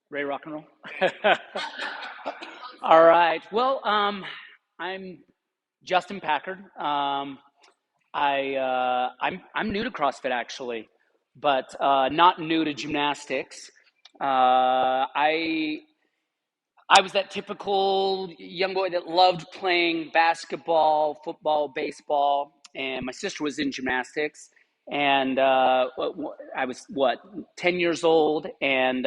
Ray rock and roll. All right. Well, I'm Justin Packard. I'm new to CrossFit actually, but not new to gymnastics. I was that typical young boy that loved playing basketball, football, baseball, and my sister was in gymnastics. And I was 10 years old, and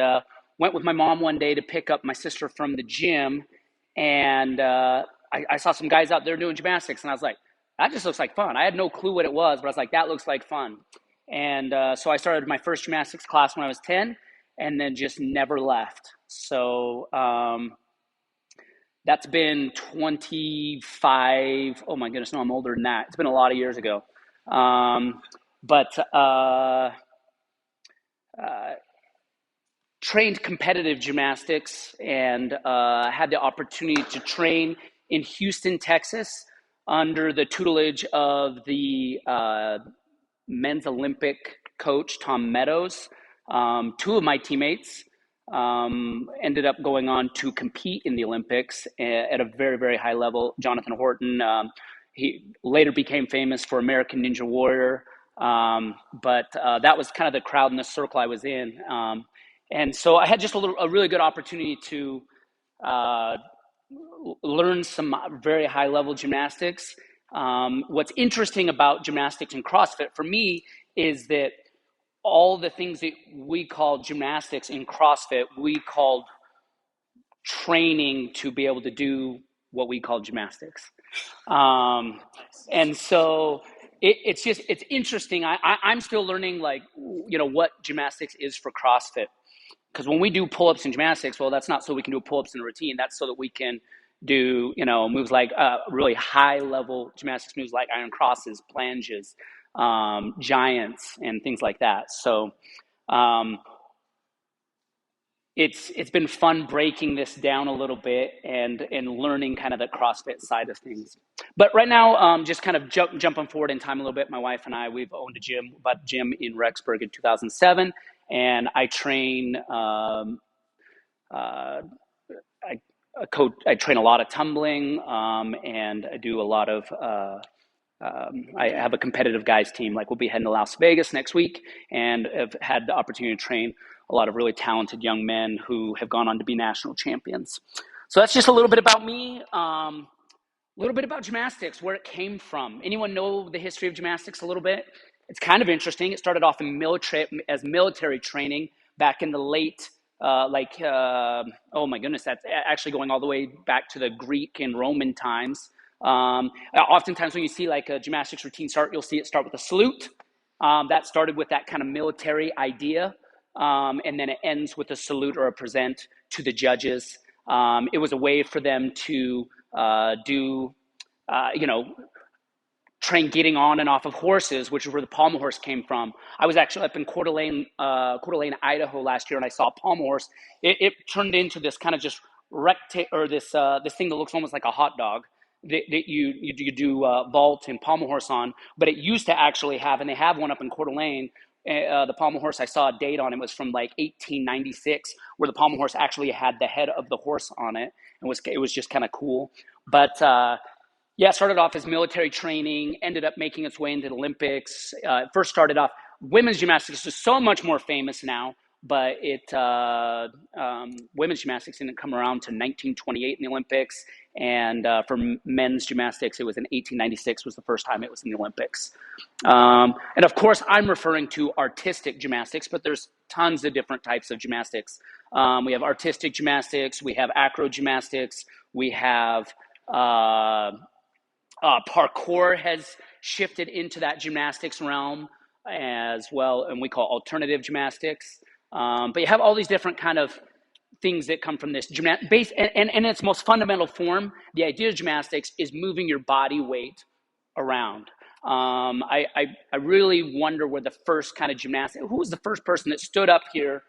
went with my mom one day to pick up my sister from the gym, and I saw some guys out there doing gymnastics, and I was like, that just looks like fun. I had no clue what it was, but I was like, that looks like fun. And so I started my first gymnastics class when I was 10, and then just never left. So that's been 25. Oh my goodness, no, I'm older than that. It's been a lot of years ago. But trained competitive gymnastics and had the opportunity to train in Houston, Texas, under the tutelage of the men's Olympic coach, Tom Meadows. Two of my teammates ended up going on to compete in the Olympics at a very, very high level. Jonathan Horton, he later became famous for American Ninja Warrior, but that was kind of the crowd and the circle I was in. And so I had just a really good opportunity to uh, learn some very high level gymnastics. What's interesting about gymnastics and CrossFit for me is that all the things that we call gymnastics in CrossFit, we called training to be able to do what we call gymnastics. And so it's interesting. I'm still learning, like, what gymnastics is for CrossFit. Because when we do pull-ups in gymnastics, well, that's not so we can do pull-ups in a routine. That's so that we can do, moves like really high-level gymnastics moves like iron crosses, planges, giants, and things like that. So um, it's been fun breaking this down a little bit and learning kind of the CrossFit side of things. But right now, just kind of jumping forward in time a little bit. My wife and I, we've owned bought a gym in Rexburg in 2007, and I train. Uh, I train a lot of tumbling, and I do a lot of. I have a competitive guys team. Like, we'll be heading to Las Vegas next week, and have had the opportunity to train a lot of really talented young men who have gone on to be national champions. So that's just a little bit about me. A little bit about gymnastics, where it came from. Anyone know the history of gymnastics a little bit? It's kind of interesting. It started off in military training back in the late, oh my goodness, that's actually going all the way back to the Greek and Roman times. Oftentimes when you see like a gymnastics routine start, you'll see it start with a salute. That started with that kind of military idea. And then it ends with a salute or a present to the judges. It was a way for them to do, train getting on and off of horses, which is where the pommel horse came from. I was actually up in Coeur d'Alene, Idaho last year, and I saw a pommel horse. It turned into this kind of just or this thing that looks almost like a hot dog that you do vault and pommel horse on. But it used to actually have, and they have one up in Coeur d'Alene. The pommel horse, I saw a date on it, was from like 1896, where the pommel horse actually had the head of the horse on it, and it was just kind of cool. But yeah, it started off as military training, ended up making its way into the Olympics. First started off, women's gymnastics is so much more famous now, but women's gymnastics didn't come around to 1928 in the Olympics. And for men's gymnastics, it was in 1896 was the first time it was in the Olympics. And of course, I'm referring to artistic gymnastics, but there's tons of different types of gymnastics. We have artistic gymnastics, we have acro gymnastics, we have parkour has shifted into that gymnastics realm as well, and we call alternative gymnastics. But you have all these different kind of things that come from this base, and in its most fundamental form, the idea of gymnastics is moving your body weight around. I really wonder where the first kind of gymnastic, who was the first person that stood up here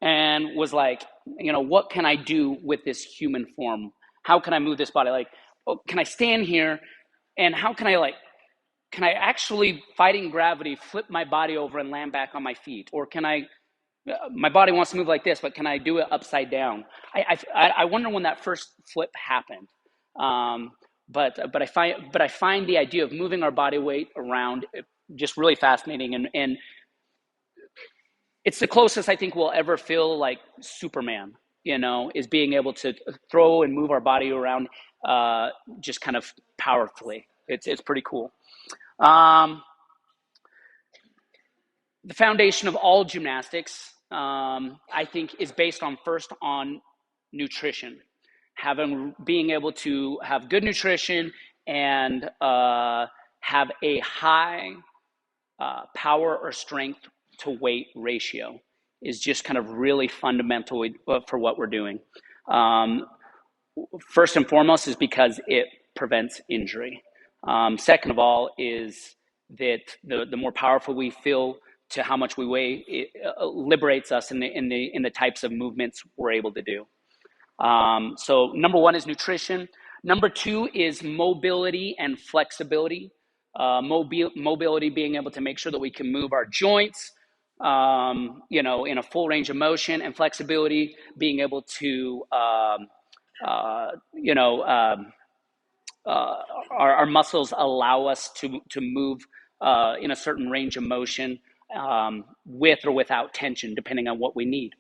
and was like, what can I do with this human form? How can I move this body? Like, can I stand here? And how can I actually, fighting gravity, flip my body over and land back on my feet? Or can I my body wants to move like this, but can I do it upside down? I wonder when that first flip happened. Um, but I find the idea of moving our body weight around just really fascinating, and it's the closest I think we'll ever feel like Superman. Is being able to throw and move our body around just kind of powerfully. It's pretty cool. Um, the foundation of all gymnastics, I think, is based on nutrition, being able to have good nutrition and have a high power or strength to weight ratio is just kind of really fundamental for what we're doing. Um, First and foremost is because it prevents injury. Second of all is that the more powerful we feel to how much we weigh, it liberates us in the types of movements we're able to do. So number one is nutrition. Number two is mobility and flexibility. Mobility, being able to make sure that we can move our joints, in a full range of motion, and flexibility, being able to, uh, you know, um, our muscles allow us to move in a certain range of motion, with or without tension, depending on what we need.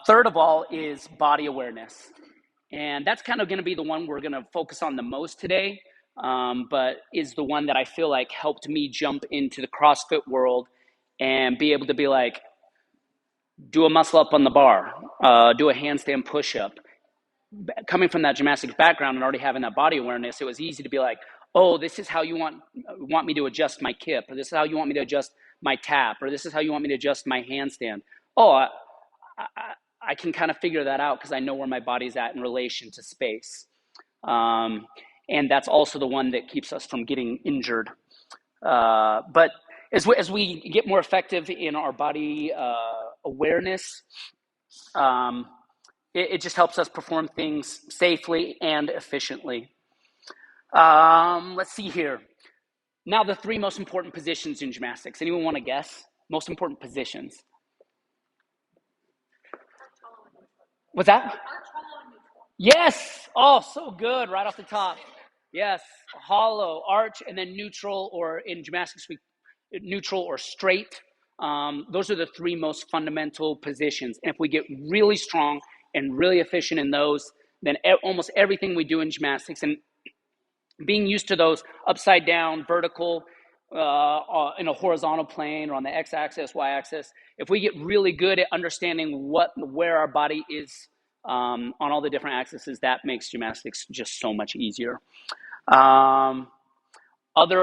Third of all is body awareness. And that's kind of going to be the one we're going to focus on the most today, but is the one that I feel like helped me jump into the CrossFit world and be able to be like, do a muscle up on the bar, do a handstand push up. Coming from that gymnastics background and already having that body awareness, it was easy to be like, oh, this is how you want me to adjust my kip, or this is how you want me to adjust my tap, or this is how you want me to adjust my handstand. Oh, I can kind of figure that out because I know where my body's at in relation to space. And that's also the one that keeps us from getting injured. But as we get more effective in our body awareness, it just helps us perform things safely and efficiently. Let's see here. Now, the three most important positions in gymnastics. Anyone want to guess? Most important positions. What's that? Yes. Oh, so good. Right off the top. Yes. Hollow, arch, and then neutral, or in gymnastics, neutral or straight. Those are the three most fundamental positions. And if we get really strong and really efficient in those, then almost everything we do in gymnastics, and being used to those upside down, vertical, in a horizontal plane, or on the x-axis, y-axis, if we get really good at understanding where our body is on all the different axes, that makes gymnastics just so much easier. Other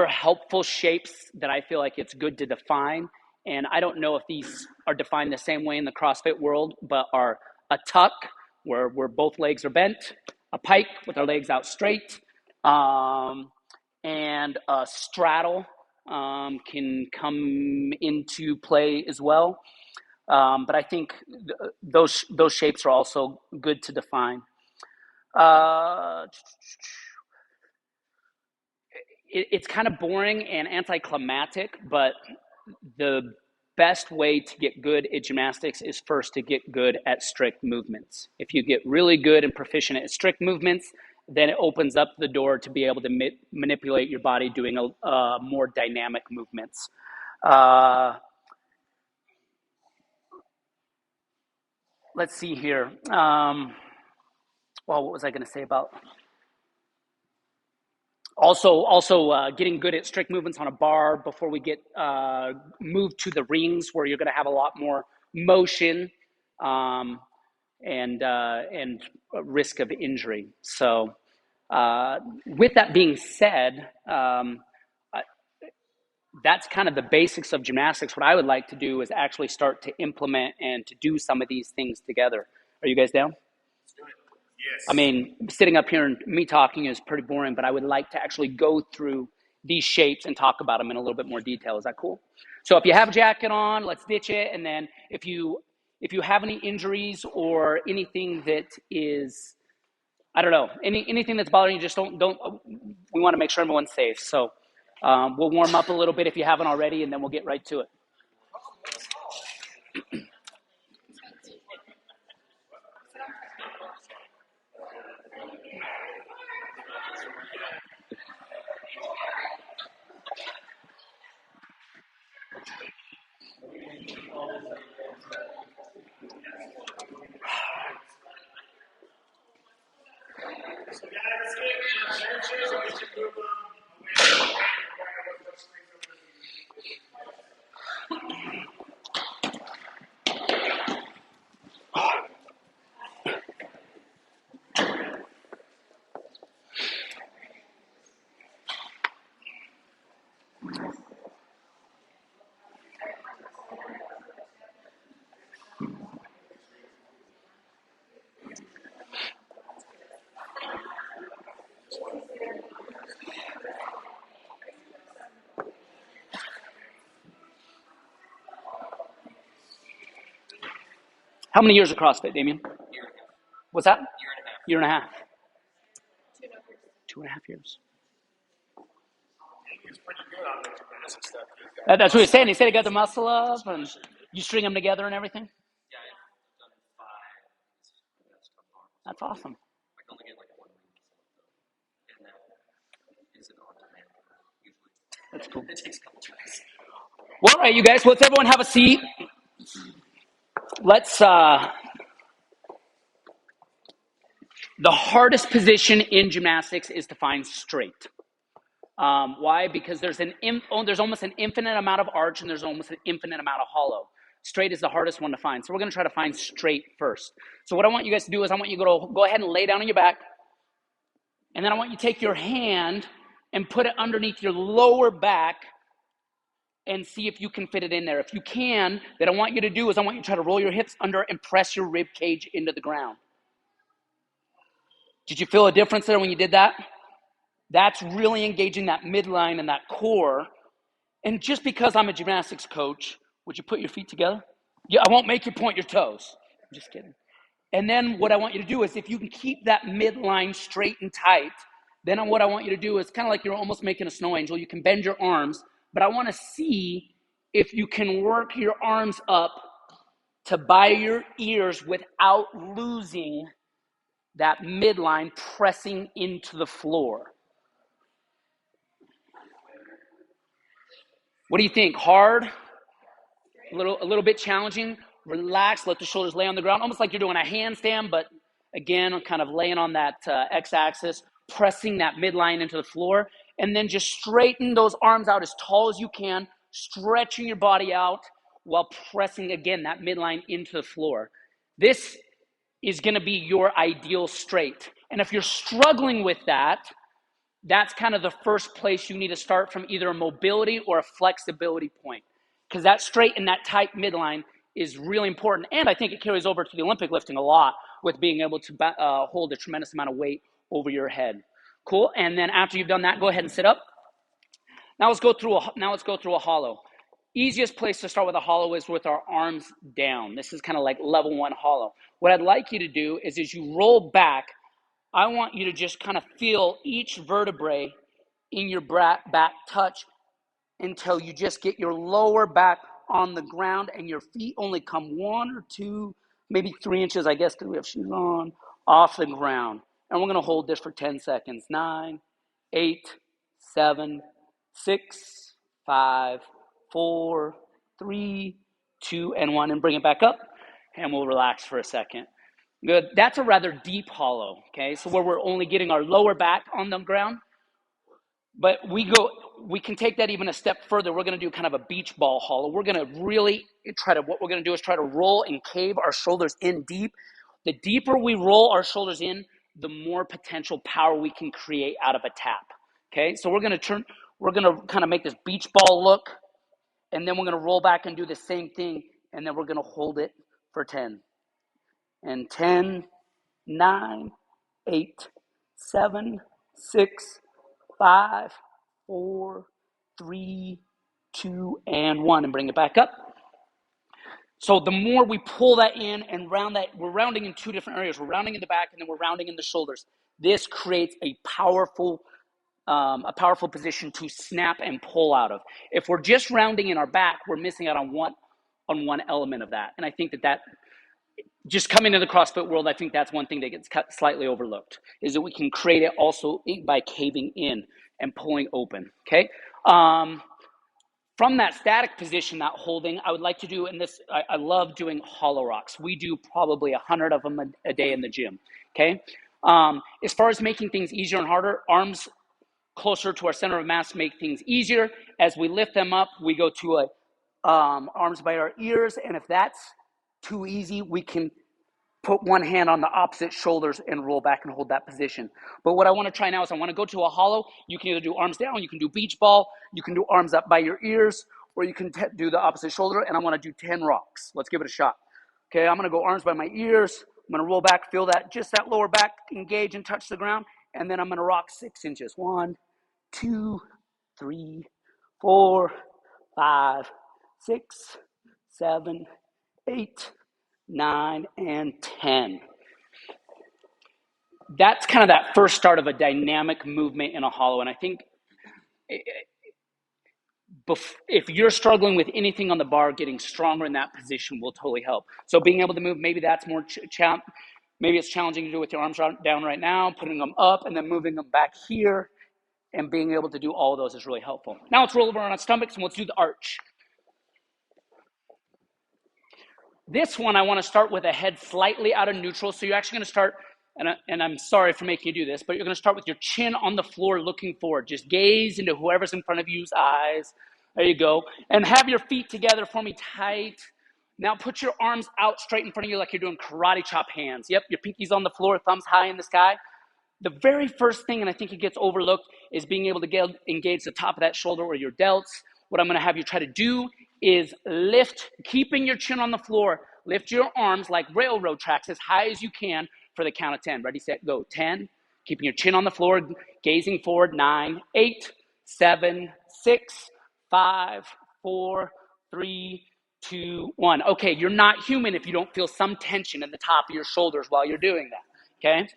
helpful shapes that I feel like it's good to define, and I don't know if these are defined the same way in the CrossFit world, but are a tuck, where both legs are bent, a pike with our legs out straight, and a straddle can come into play as well. But I think those shapes are also good to define. It's kind of boring and anticlimactic, but the best way to get good at gymnastics is first to get good at strict movements. If you get really good and proficient at strict movements, then it opens up the door to be able to manipulate your body doing more dynamic movements. Let's see here. Well, what was I going to say about? Also, getting good at strict movements on a bar before we get moved to the rings, where you're going to have a lot more motion and risk of injury. So, with that being said, that's kind of the basics of gymnastics. What I would like to do is actually start to implement and to do some of these things together. Are you guys down? Yes. I mean, sitting up here and me talking is pretty boring, but I would like to actually go through these shapes and talk about them in a little bit more detail. Is that cool? So if you have a jacket on, let's ditch it. And then if you have any injuries or anything that is, I don't know, anything that's bothering you, just don't, we want to make sure everyone's safe. So we'll warm up a little bit if you haven't already, and then we'll get right to it. How many years of CrossFit, Damien? What's that? Year and a half. 2.5 years. He's pretty good on the gymnastic stuff. That's what he's saying. He said he got the muscle up, and you string them together and everything. Yeah, I've done 5. That's awesome. I can only get like 1 week, and that isn't on demand usually. That's cool. It takes a couple tries. Well, all right, you guys. Let's everyone have a seat. Let's. The hardest position in gymnastics is to find straight. Why? Because there's almost an infinite amount of arch and there's almost an infinite amount of hollow. Straight is the hardest one to find. So we're going to try to find straight first. So what I want you guys to do is I want you to go ahead and lay down on your back. And then I want you to take your hand and put it underneath your lower back and see if you can fit it in there. If you can, then I want you to do is I want you to try to roll your hips under and press your rib cage into the ground. Did you feel a difference there when you did that? That's really engaging that midline and that core. And just because I'm a gymnastics coach, would you put your feet together? Yeah, I won't make you point your toes. I'm just kidding. And then what I want you to do is if you can keep that midline straight and tight, then what I want you to do is kind of like you're almost making a snow angel. You can bend your arms, but I want to see if you can work your arms up to by your ears without losing that midline pressing into the floor. What do you think? Hard? A little bit challenging? Relax, let the shoulders lay on the ground, almost like you're doing a handstand, but again, I'm kind of laying on that x-axis, pressing that midline into the floor, and then just straighten those arms out as tall as you can, stretching your body out while pressing, again, that midline into the floor. This is going to be your ideal straight. And if you're struggling with that, that's kind of the first place you need to start from, either a mobility or a flexibility point, because that straight and that tight midline is really important. And I think it carries over to the Olympic lifting a lot with being able to hold a tremendous amount of weight over your head. Cool. And then after you've done that, go ahead and sit up. Now let's go through a hollow. Easiest place to start with a hollow is with our arms down. This is kind of like level 1 hollow. What I'd like you to do is as you roll back, I want you to just kind of feel each vertebrae in your back touch until you just get your lower back on the ground and your feet only come 1 or 2, maybe 3 inches, I guess, because we have shoes on, off the ground. And we're going to hold this for 10 seconds. 9, 8, 7, 6, 5, 4, 3, 2, and 1. And bring it back up. And we'll relax for a second. Good. That's a rather deep hollow, okay? So where we're only getting our lower back on the ground. But we can take that even a step further. We're going to do kind of a beach ball hollow. We're going to really what we're going to do is try to roll and cave our shoulders in deep. The deeper we roll our shoulders in, the more potential power we can create out of a tap, okay? So we're going to kind of make this beach ball look, and then we're going to roll back and do the same thing, and then we're going to hold it for 10. And 10, 9, 8, 7, 6, 5, 4, 3, 2, and 1, and bring it back up. So the more we pull that in and round that, we're rounding in 2 different areas. We're rounding in the back, and then we're rounding in the shoulders. This creates a powerful position to snap and pull out of. If we're just rounding in our back, we're missing out on one element of that. And I think that just coming to the CrossFit world, I think that's one thing that gets slightly overlooked, is that we can create it also by caving in and pulling open, okay? From that static position, that holding, I would like to do I love doing hollow rocks. We do probably 100 of them a day in the gym, okay? As far as making things easier and harder, arms closer to our center of mass make things easier. As we lift them up, we go to a arms by our ears, and if that's too easy, we can put one hand on the opposite shoulders and roll back and hold that position. But what I want to try now is I want to go to a hollow. You can either do arms down, you can do beach ball, you can do arms up by your ears, or you can do the opposite shoulder, and I want to do 10 rocks. Let's give it a shot. Okay, I'm going to go arms by my ears. I'm going to roll back, feel that, just that lower back engage and touch the ground, and then I'm going to rock 6 inches. 1, 2, 3, 4, 5, 6, 7, 8, 9, and 10. That's kind of that first start of a dynamic movement in a hollow. And I think if you're struggling with anything on the bar, getting stronger in that position will totally help. So being able to move, maybe that's more maybe it's challenging to do with your arms down right now, putting them up and then moving them back here, and being able to do all of those is really helpful. Now let's roll over on our stomachs and let's do the arch. This one, I want to start with a head slightly out of neutral. So you're actually going to start, and I'm sorry for making you do this, but you're going to start with your chin on the floor looking forward. Just gaze into whoever's in front of you's eyes. There you go. And have your feet together for me tight. Now put your arms out straight in front of you like you're doing karate chop hands. Yep, your pinky's on the floor, thumbs high in the sky. The very first thing, and I think it gets overlooked, is being able to engage the top of that shoulder or your delts. What I'm going to have you try to do is lift, keeping your chin on the floor, lift your arms like railroad tracks as high as you can for the count of 10. Ready, set, go. 10, keeping your chin on the floor, gazing forward. 9, 8, 7, 6, 5, 4, 3, 2, 1. Okay, you're not human if you don't feel some tension in the top of your shoulders while you're doing that, okay?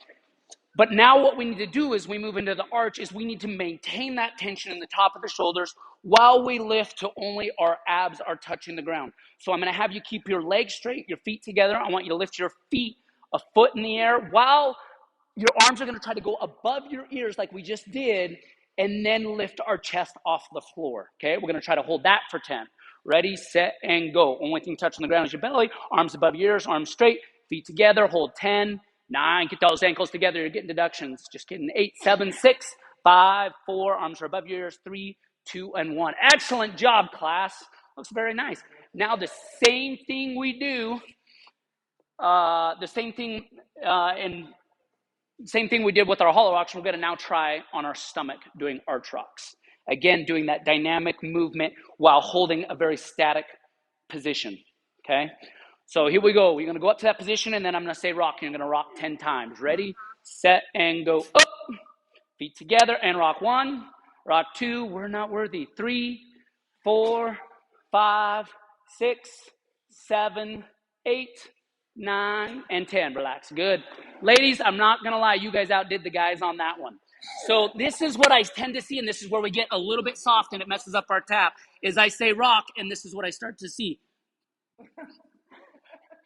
But now what we need to do as we move into the arch is we need to maintain that tension in the top of the shoulders while we lift to only our abs are touching the ground. So I'm going to have you keep your legs straight, your feet together. I want you to lift your feet a foot in the air while your arms are going to try to go above your ears like we just did, and then lift our chest off the floor. Okay, we're going to try to hold that for 10. Ready, set, and go. Only thing touching the ground is your belly. Arms above your ears, arms straight, feet together. Hold 10. 9, get those ankles together, you're getting deductions. Just kidding. 8, 7, 6, 5, 4, arms are above your ears. 3, 2, and 1. Excellent job, class. Looks very nice. Now the same thing we do, same thing we did with our hollow rocks, we're going to now try on our stomach doing arch rocks. Again, doing that dynamic movement while holding a very static position, okay? So here we go. You're going to go up to that position, and then I'm going to say rock. You're going to rock 10 times. Ready, set, and go up. Feet together, and rock 1, rock 2. We're not worthy. 3, 4, 5, 6, 7, 8, 9, and 10. Relax. Good. Ladies, I'm not going to lie. You guys outdid the guys on that one. So this is what I tend to see, and this is where we get a little bit soft, and it messes up our tap, is I say rock, and this is what I start to see.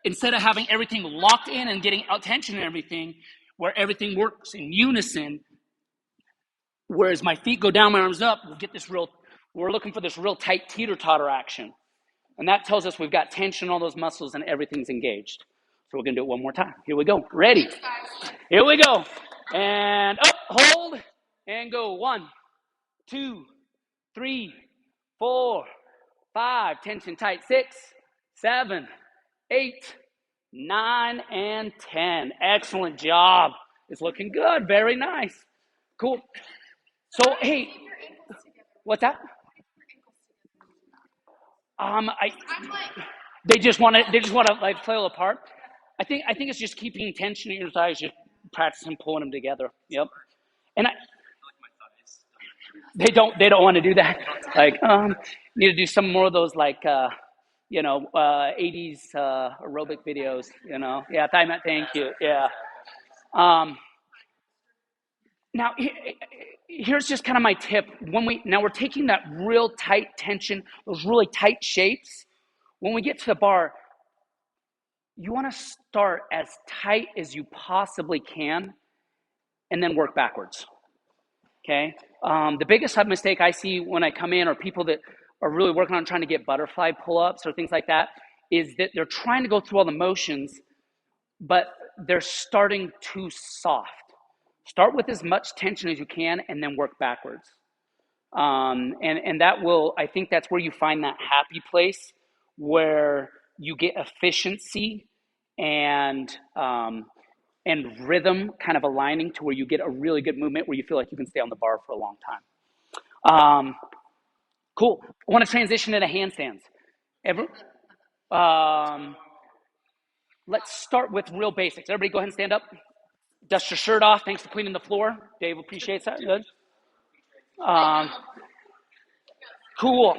Instead of having everything locked in and getting tension and everything, where everything works in unison, whereas my feet go down, my arms up, we're looking for this real tight teeter-totter action. And that tells us we've got tension on all those muscles and everything's engaged. So we're going to do it one more time. Here we go. Ready. Here we go. And up, hold, and go. 1, 2, 3, 4, 5. Tension tight. 6, 7, 8, 9, and 10. Excellent job. It's looking good. Very nice. Cool. So, hey, what's that? They just want to like flail apart. I think it's just keeping tension in your thighs, just practicing pulling them together. Yep. And they don't want to do that. Like, need to do some more of those like 80s aerobic videos, Yeah, thank you. Yeah. Now, here's just kind of my tip. We're taking that real tight tension, those really tight shapes. When we get to the bar, you want to start as tight as you possibly can and then work backwards, okay? The biggest mistake I see when I come in, or people that are really working on trying to get butterfly pull-ups or things like that, is that they're trying to go through all the motions, but they're starting too soft. Start with as much tension as you can and then work backwards. And that will, I think that's where you find that happy place where you get efficiency and rhythm kind of aligning to where you get a really good movement where you feel like you can stay on the bar for a long time. Cool. I want to transition into handstands. Let's start with real basics. Everybody go ahead and stand up. Dust your shirt off. Thanks for cleaning the floor. Dave appreciates that. Good. Cool.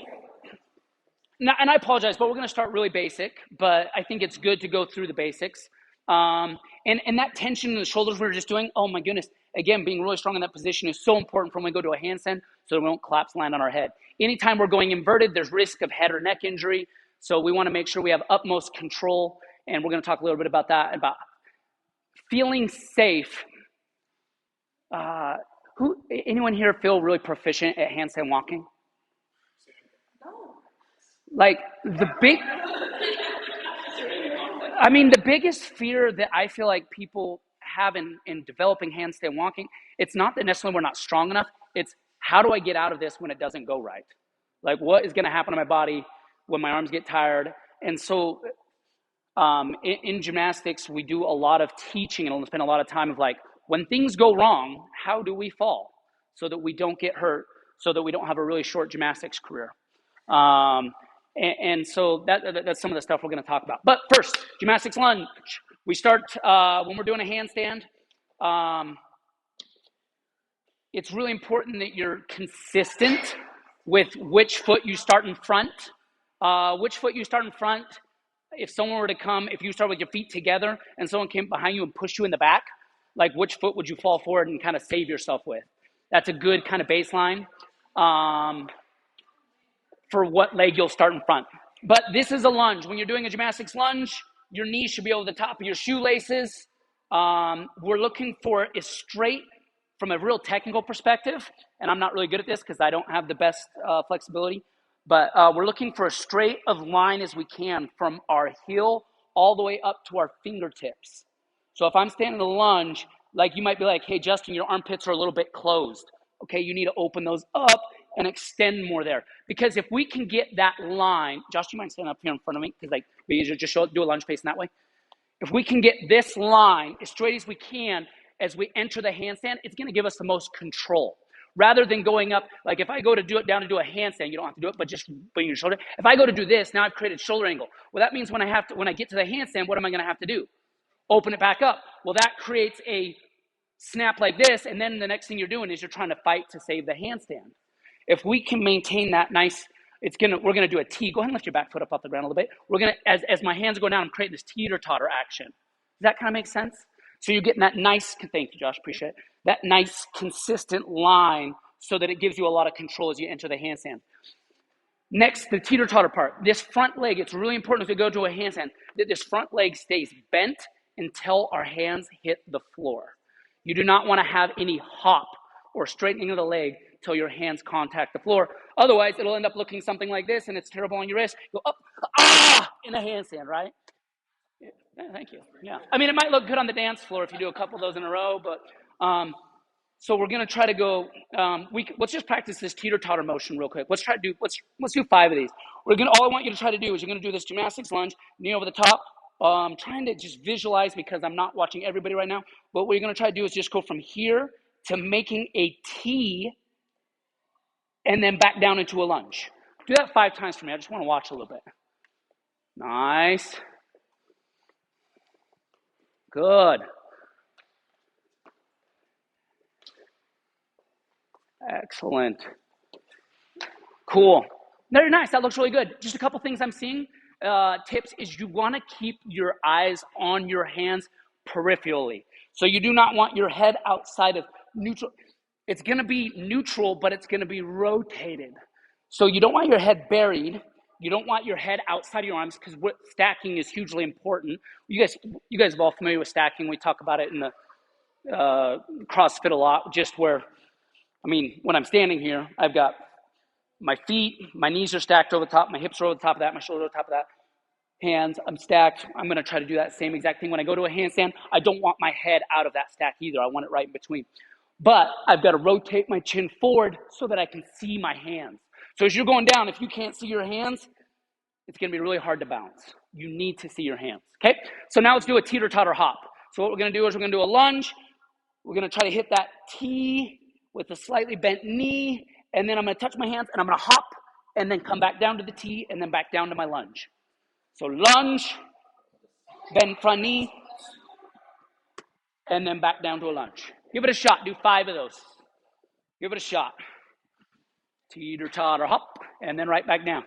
Now, and I apologize, but we're going to start really basic, but I think it's good to go through the basics. And that tension in the shoulders we were just doing, oh my goodness, again, being really strong in that position is so important for when we go to a handstand so that we don't collapse, land on our head. Anytime we're going inverted, there's risk of head or neck injury. So we want to make sure we have utmost control. And we're going to talk a little bit about that, about feeling safe. Anyone here feel really proficient at handstand walking? Like the biggest fear that I feel like people have in developing handstand walking, it's not that necessarily we're not strong enough. It's how do I get out of this when it doesn't go right? Like what is going to happen to my body when my arms get tired? And so in gymnastics, we do a lot of teaching and spend a lot of time of like, when things go wrong, how do we fall so that we don't get hurt, so that we don't have a really short gymnastics career? And so that's some of the stuff we're going to talk about. But first, gymnastics lunge. We start when we're doing a handstand. It's really important that you're consistent with which foot you start in front. Which foot you start in front. If someone were to come, if you start with your feet together and someone came behind you and pushed you in the back, like which foot would you fall forward and kind of save yourself with? That's a good kind of baseline for what leg you'll start in front. But this is a lunge. When you're doing a gymnastics lunge, your knees should be over the top of your shoelaces. We're looking for is straight from a real technical perspective, and I'm not really good at this because I don't have the best flexibility, but we're looking for as straight of line as we can from our heel all the way up to our fingertips. So if I'm standing in a lunge, like you might be like, hey, Justin, your armpits are a little bit closed. Okay, you need to open those up and extend more there. Because if we can get that line, Josh, you mind standing up here in front of me? Because like we usually just do a lunge facing that way. If we can get this line as straight as we can as we enter the handstand, it's going to give us the most control. Rather than going up, like if I go to do it down to do a handstand, you don't have to do it, but just bring your shoulder. If I go to do this, now I've created shoulder angle. Well, that means when I get to the handstand, what am I going to have to do? Open it back up. Well, that creates a snap like this, and then the next thing you're doing is you're trying to fight to save the handstand. If we can maintain that nice, we're gonna do a T. Go ahead and lift your back foot up off the ground a little bit. We're gonna, as my hands go down, I'm creating this teeter-totter action. Does that kind of make sense? So you're getting that nice, thank you, Josh, appreciate it. That nice, consistent line so that it gives you a lot of control as you enter the handstand. Next, the teeter-totter part. This front leg, it's really important as we go to a handstand that this front leg stays bent until our hands hit the floor. You do not want to have any hop or straightening of the leg till your hands contact the floor. Otherwise, it'll end up looking something like this, and it's terrible on your wrist. Go up, in a handstand, right? Yeah, thank you. Yeah. I mean, it might look good on the dance floor if you do a couple of those in a row, but so we're going to try to go, let's just practice this teeter-totter motion real quick. Let's do 5 of these. All I want you to try to do is you're going to do this gymnastics lunge, knee over the top. Trying to just visualize because I'm not watching everybody right now. But what you're going to try to do is just go from here to making a T and then back down into a lunge. Do that 5 times for me. I just want to watch a little bit. Nice. Good. Excellent. Cool. Very nice. That looks really good. Just a couple things I'm seeing. Tips is you want to keep your eyes on your hands peripherally. So you do not want your head outside of neutral. It's going to be neutral, but it's going to be rotated. So you don't want your head buried. You don't want your head outside of your arms because stacking is hugely important. You guys are all familiar with stacking. We talk about it in the CrossFit a lot, just where, when I'm standing here, I've got my feet, my knees are stacked over the top, my hips are over the top of that, my shoulders over the top of that. hands, I'm stacked. I'm going to try to do that same exact thing. When I go to a handstand, I don't want my head out of that stack either. I want it right in between. But I've got to rotate my chin forward so that I can see my hands. So as you're going down, if you can't see your hands, it's going to be really hard to balance. You need to see your hands, okay? So now let's do a teeter-totter hop. So what we're going to do is we're going to do a lunge. We're going to try to hit that T with a slightly bent knee, and then I'm going to touch my hands, and I'm going to hop, and then come back down to the T, and then back down to my lunge. So lunge, bend front knee, and then back down to a lunge. Give it a shot. Do 5 of those. Give it a shot. Teeter-totter hop, and then right back down.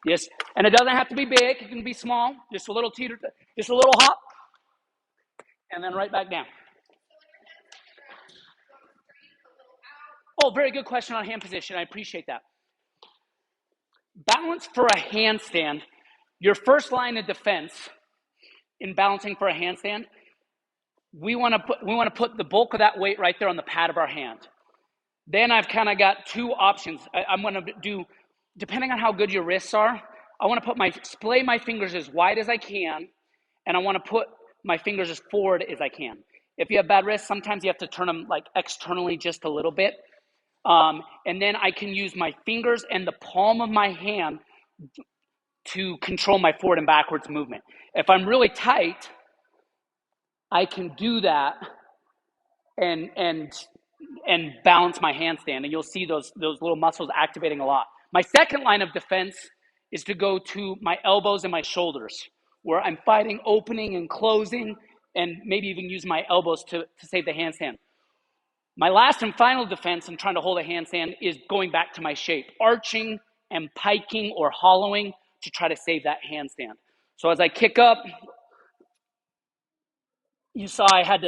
Yes, and it doesn't have to be big. It can be small. Just a little teeter, just a little hop, and then right back down. Oh, very good question on hand position. I appreciate that. Balance for a handstand. Your first line of defense in balancing for a handstand, we want to put the bulk of that weight right there on the pad of our hand. Then I've kind of got 2 options. I'm going to do, depending on how good your wrists are, I want to splay my fingers as wide as I can, and I want to put my fingers as forward as I can. If you have bad wrists, sometimes you have to turn them like externally just a little bit. And then I can use my fingers and the palm of my hand to control my forward and backwards movement. If I'm really tight, I can do that and balance my handstand, and you'll see those little muscles activating a lot. My second line of defense is to go to my elbows and my shoulders, where I'm fighting opening and closing, and maybe even use my elbows to save the handstand. My last and final defense in trying to hold a handstand is going back to my shape, arching and piking or hollowing to try to save that handstand. So as I kick up, you saw I had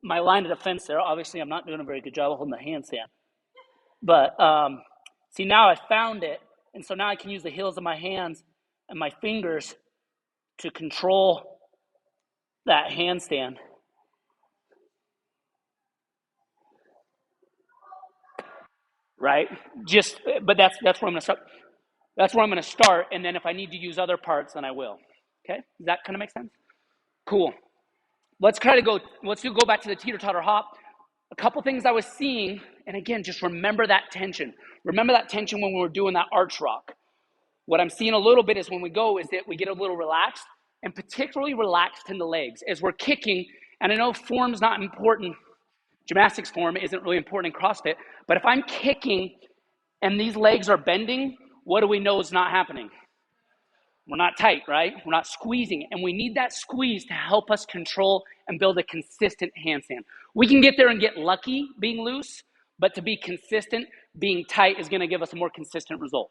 my line of defense there. Obviously, I'm not doing a very good job of holding the handstand. But see, now I found it, and so now I can use the heels of my hands and my fingers to control that handstand. Right? But that's where I'm going to start. That's where I'm going to start, and then if I need to use other parts, then I will. Okay? Does that kind of make sense? Cool. Let's go back to the teeter-totter hop. A couple things I was seeing, and again, just remember that tension. Remember that tension when we were doing that arch rock. What I'm seeing a little bit is when we go is that we get a little relaxed, and particularly relaxed in the legs. As we're kicking, and I know form's not important, gymnastics form isn't really important in CrossFit, but if I'm kicking and these legs are bending, what do we know is not happening? We're not tight, right? We're not squeezing, and we need that squeeze to help us control and build a consistent handstand. We can get there and get lucky being loose, but to be consistent, being tight is going to give us a more consistent result.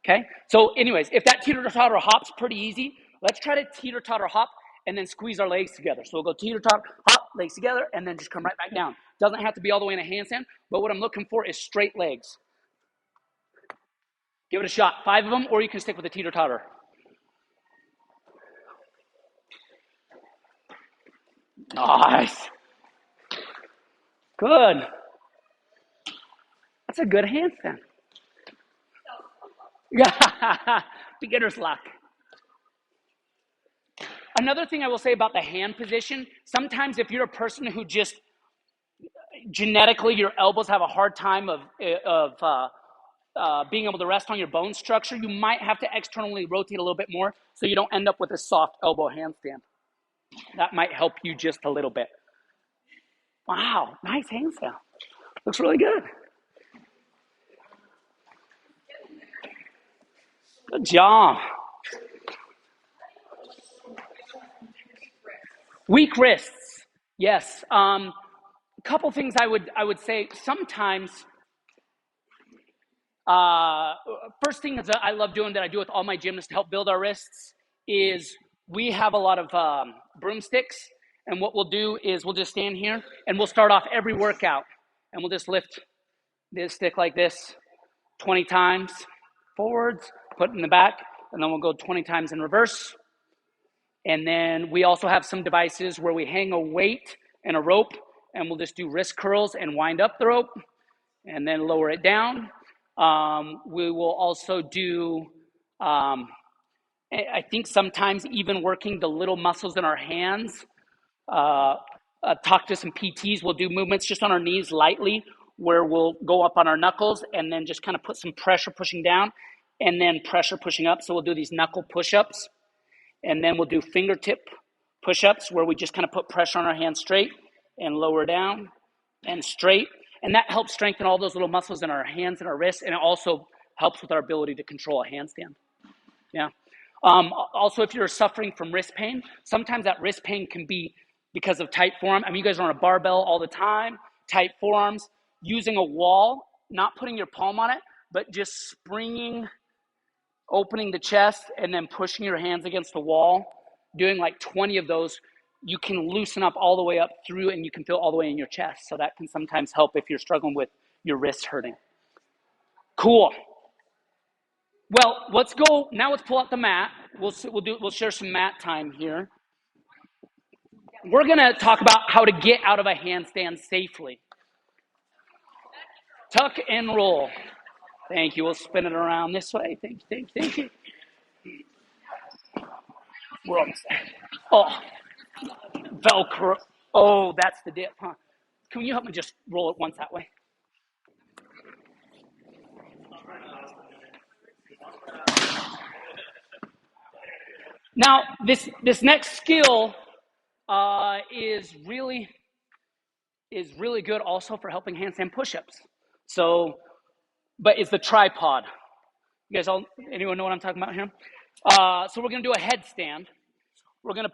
Okay? So anyways, if that teeter-totter hop's pretty easy, let's try to teeter-totter hop and then squeeze our legs together. So we'll go teeter-totter, hop, legs together, and then just come right back down. Doesn't have to be all the way in a handstand, but what I'm looking for is straight legs. Give it a shot. 5 of them, or you can stick with the teeter-totter. Nice. Good. That's a good handstand. Yeah, beginner's luck. Another thing I will say about the hand position, sometimes if you're a person who just genetically your elbows have a hard time of being able to rest on your bone structure, you might have to externally rotate a little bit more so you don't end up with a soft elbow handstand. That might help you just a little bit. Wow, nice handstand. Looks really good. Good job. Weak wrists. Yes. A couple things I would say. Sometimes, first thing is that I love doing that I do with all my gymnasts to help build our wrists is we have a lot of broomsticks, and what we'll do is we'll just stand here and we'll start off every workout and we'll just lift this stick like this 20 times forwards, put it in the back, and then we'll go 20 times in reverse. And then we also have some devices where we hang a weight and a rope, and we'll just do wrist curls and wind up the rope. and then lower it down. We will also do, I think sometimes even working the little muscles in our hands. Talk to some PTs. We'll do movements just on our knees lightly, where we'll go up on our knuckles and then just kind of put some pressure pushing down and then pressure pushing up. So we'll do these knuckle push-ups, and then we'll do fingertip push-ups where we just kind of put pressure on our hands straight and lower down and straight. And that helps strengthen all those little muscles in our hands and our wrists, and it also helps with our ability to control a handstand. Yeah. Also, if you're suffering from wrist pain, sometimes that wrist pain can be because of tight forearm. I mean, you guys are on a barbell all the time, tight forearms, using a wall, not putting your palm on it, but just springing, opening the chest, and then pushing your hands against the wall, doing like 20 of those. You can loosen up all the way up through, and you can feel all the way in your chest. So that can sometimes help if you're struggling with your wrists hurting. Cool. Well, let's go. Now let's pull out the mat. We'll share some mat time here. We're gonna talk about how to get out of a handstand safely. Tuck and roll. Thank you. We'll spin it around this way. Thank you. We're almost there. Oh, Velcro. Oh, that's the dip, huh? Can you help me just roll it once that way? Now, this next skill is really good also for helping handstand push-ups. So, but it's the tripod. You guys anyone know what I'm talking about here? So we're gonna do a headstand. We want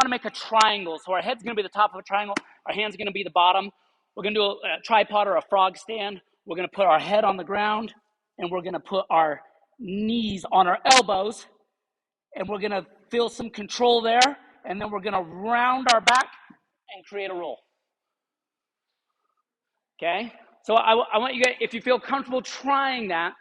to make a triangle. So our head's gonna be the top of a triangle. Our hands are gonna be the bottom. We're gonna do a tripod or a frog stand. We're gonna put our head on the ground, and we're gonna put our knees on our elbows, and we're gonna feel some control there, and then we're gonna round our back and create a roll. Okay? So I want you guys, if you feel comfortable trying that,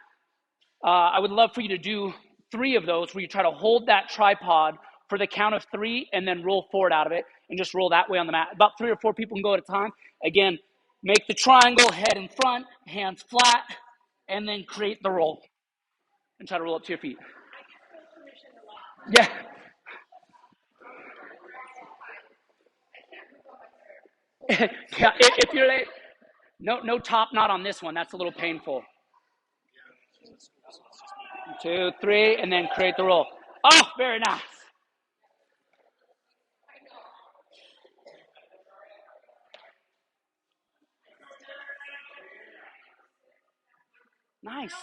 I would love for you to do 3 of those where you try to hold that tripod for the count of 3 and then roll forward out of it and just roll that way on the mat. About 3 or 4 people can go at a time. Again, make the triangle, head in front, hands flat, and then create the roll. And try to roll up to your feet. Yeah. Yeah, if you're late, no top knot on this one. That's a little painful. 2, 3, and then create the roll. Oh, very nice. Nice.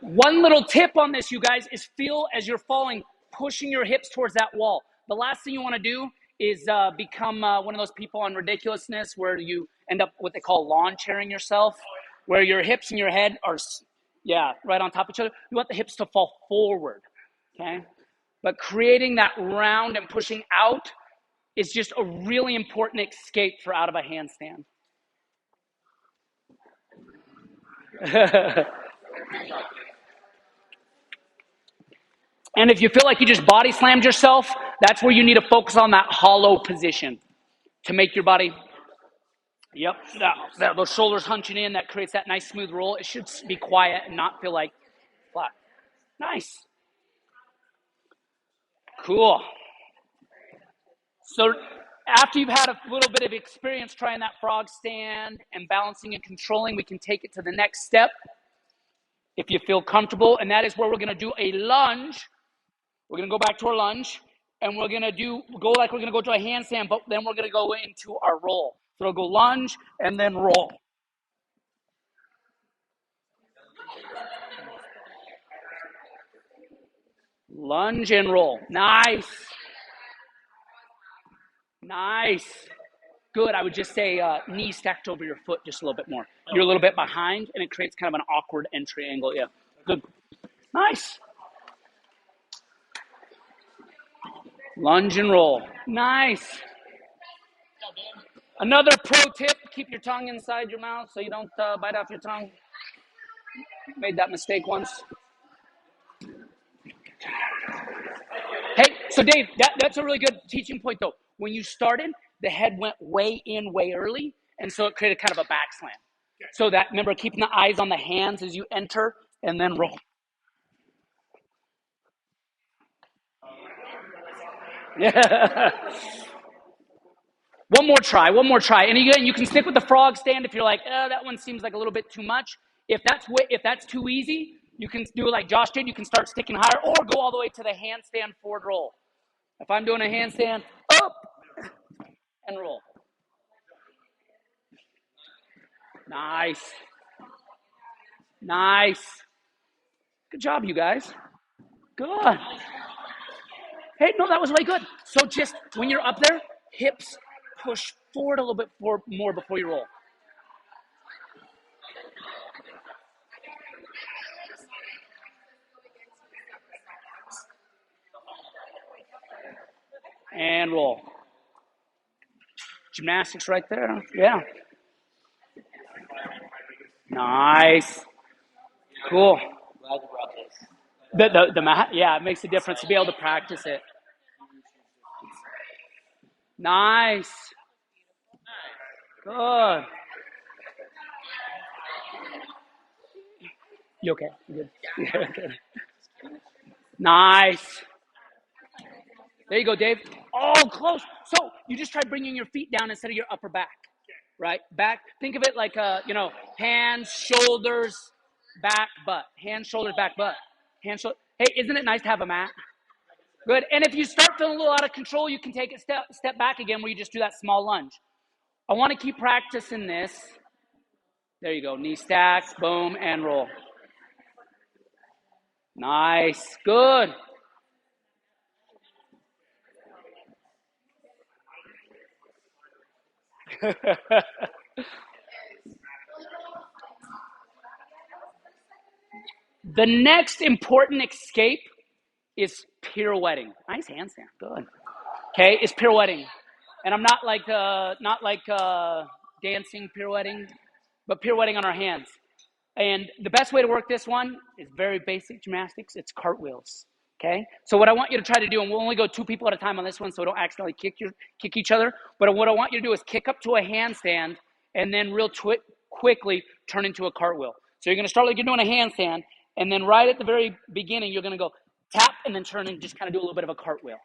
One little tip on this, you guys, is feel as you're falling, pushing your hips towards that wall. The last thing you want to do is become one of those people on ridiculousness where you end up what they call lawn chairing yourself, where your hips and your head are, right on top of each other. You want the hips to fall forward, okay? But creating that round and pushing out is just a really important escape for out of a handstand. And if you feel like you just body slammed yourself, that's where you need to focus on that hollow position to make your body, those shoulders hunching in, that creates that nice smooth roll. It should be quiet and not feel like flat. Nice. Cool. So after you've had a little bit of experience trying that frog stand and balancing and controlling, we can take it to the next step if you feel comfortable, and that is where we're going to do a lunge. We're going to go back to our lunge, and we're going to go like we're going to go to a handstand, but then we're going to go into our roll. So we'll go lunge and then roll. Lunge and roll. Nice. Nice. Good. I would just say knee stacked over your foot just a little bit more. You're a little bit behind, and it creates kind of an awkward entry angle. Yeah. Good. Nice. Lunge and roll. Nice. Another pro tip, keep your tongue inside your mouth so you don't bite off your tongue. Made that mistake once. Hey, so Dave, that's a really good teaching point though. when you started, the head went way in way early, and so it created kind of a back slam. So that, remember, keeping the eyes on the hands as you enter, and then roll. Yeah. One more try. And again, you can stick with the frog stand if you're like, oh, that one seems like a little bit too much. If that's too easy, you can do it like Josh did. You can start sticking higher or go all the way to the handstand forward roll. If I'm doing a handstand, up and roll. Nice. Good job, you guys. Good. Hey, no, that was really good. So just when you're up there, hips push forward a little bit more before you roll. And roll. Gymnastics right there. Yeah. Nice. Cool. Glad you brought this. The mat, yeah, it makes a difference to be able to practice it. Nice. Good. You okay? You good? Nice. There you go, Dave. Oh, close. So you just try bringing your feet down instead of your upper back, right? Back. Think of it like, hands, shoulders, back, butt. Hands, shoulders, back, butt. Hands, shoulders. Hey, isn't it nice to have a mat? Good. And if you start feeling a little out of control, you can take a step back again where you just do that small lunge. I want to keep practicing this. There you go. Knee stacks, boom, and roll. Nice. Good. The next important escape is pirouetting. Nice handstand. Good. Okay, is pirouetting. And I'm not like dancing pirouetting, but pirouetting on our hands. And the best way to work this one is very basic gymnastics. It's cartwheels. Okay. So what I want you to try to do, and we'll only go 2 people at a time on this one, so don't accidentally kick each other. But what I want you to do is kick up to a handstand, and then quickly turn into a cartwheel. So you're going to start like you're doing a handstand, and then right at the very beginning, you're going to go tap and then turn and just kind of do a little bit of a cartwheel.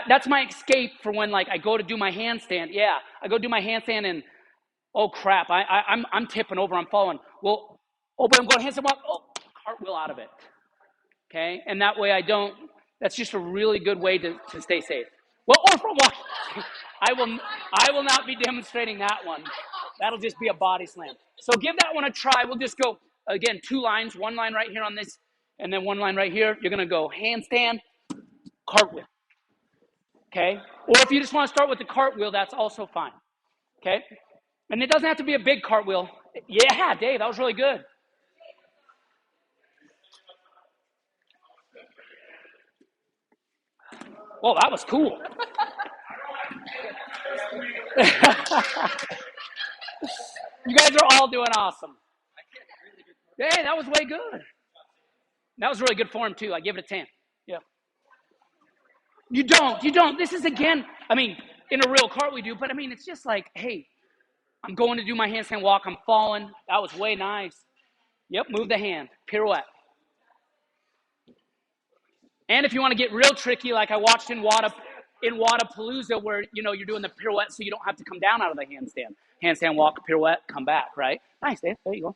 That's my escape for when like I go to do my handstand. Yeah, I go do my handstand and oh crap, I'm tipping over, I'm falling. Well, but I'm going handstand walk. Oh, cartwheel out of it. Okay, and that way I don't. That's just a really good way to stay safe. Well, or from walk. I will not be demonstrating that one. That'll just be a body slam. So give that one a try. We'll just go again 2 lines. 1 line right here on this, and then 1 line right here. You're gonna go handstand, cartwheel. Okay? Or if you just want to start with the cartwheel, that's also fine. Okay? And it doesn't have to be a big cartwheel. Yeah, Dave, that was really good. Well, that was cool. You guys are all doing awesome. Hey, that was way good. That was really good form, too. I give it a 10. Yeah. You don't. This is, again, I mean, in a real cart we do, but I mean, it's just like, hey, I'm going to do my handstand walk. I'm falling. That was way nice. Yep, move the hand. Pirouette. And if you want to get real tricky, like I watched in Wadapalooza, where, you're doing the pirouette so you don't have to come down out of the handstand. Handstand walk, pirouette, come back, right? Nice, Dave. There you go.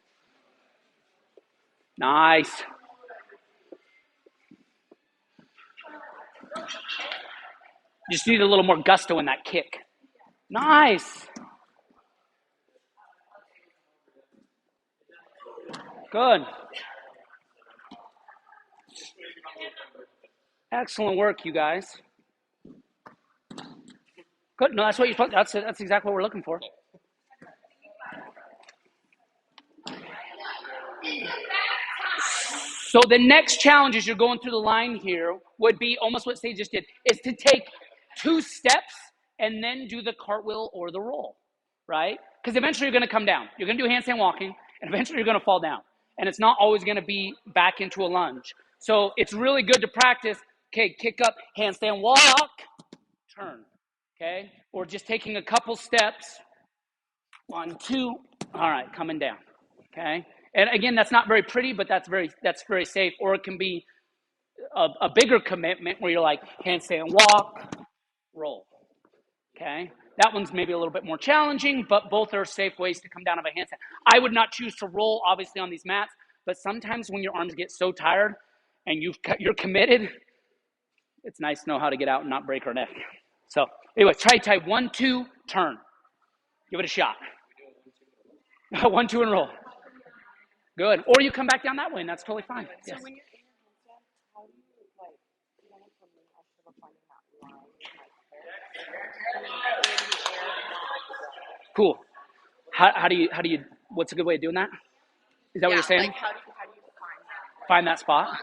Nice. Just need a little more gusto in that kick. Nice. Good. Excellent work, you guys. Good. No, that's what you're. That's exactly what we're looking for. So the next challenge as you're going through the line here would be almost what Sage just did, is to take 2 steps and then do the cartwheel or the roll, right? Because eventually you're going to come down. You're going to do handstand walking, and eventually you're going to fall down. And it's not always going to be back into a lunge. So it's really good to practice, okay, kick up, handstand walk, turn. okay? Or just taking a couple steps, 1, 2, all right, coming down, okay? And again, that's not very pretty, but that's very safe. Or it can be a bigger commitment where you're like handstand walk, roll, okay? That one's maybe a little bit more challenging, but both are safe ways to come down of a handstand. I would not choose to roll, obviously, on these mats, but sometimes when your arms get so tired and you're committed, it's nice to know how to get out and not break our neck. So anyway, try type 1, 2, turn. Give it a shot. 1, 2, and roll. Good. Or you come back down that way, and that's totally fine. So Yes. when you're in your handstand, how do you like for me, I should have finding that line with my hips. In the air and not Cool. How do you? What's a good way of doing that? Is that what you're saying? Like how do you find that? Find that spot.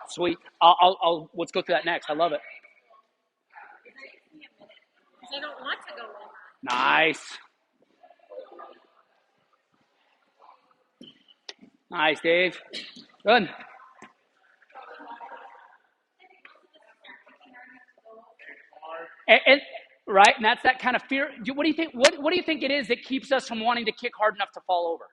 Sweet. I'll let's go through that next. I love it. Because I don't want to go over. Nice. Nice, Dave. Good. And right, and that's that kind of fear. What do you think? What do you think it is that keeps us from wanting to kick hard enough to fall over?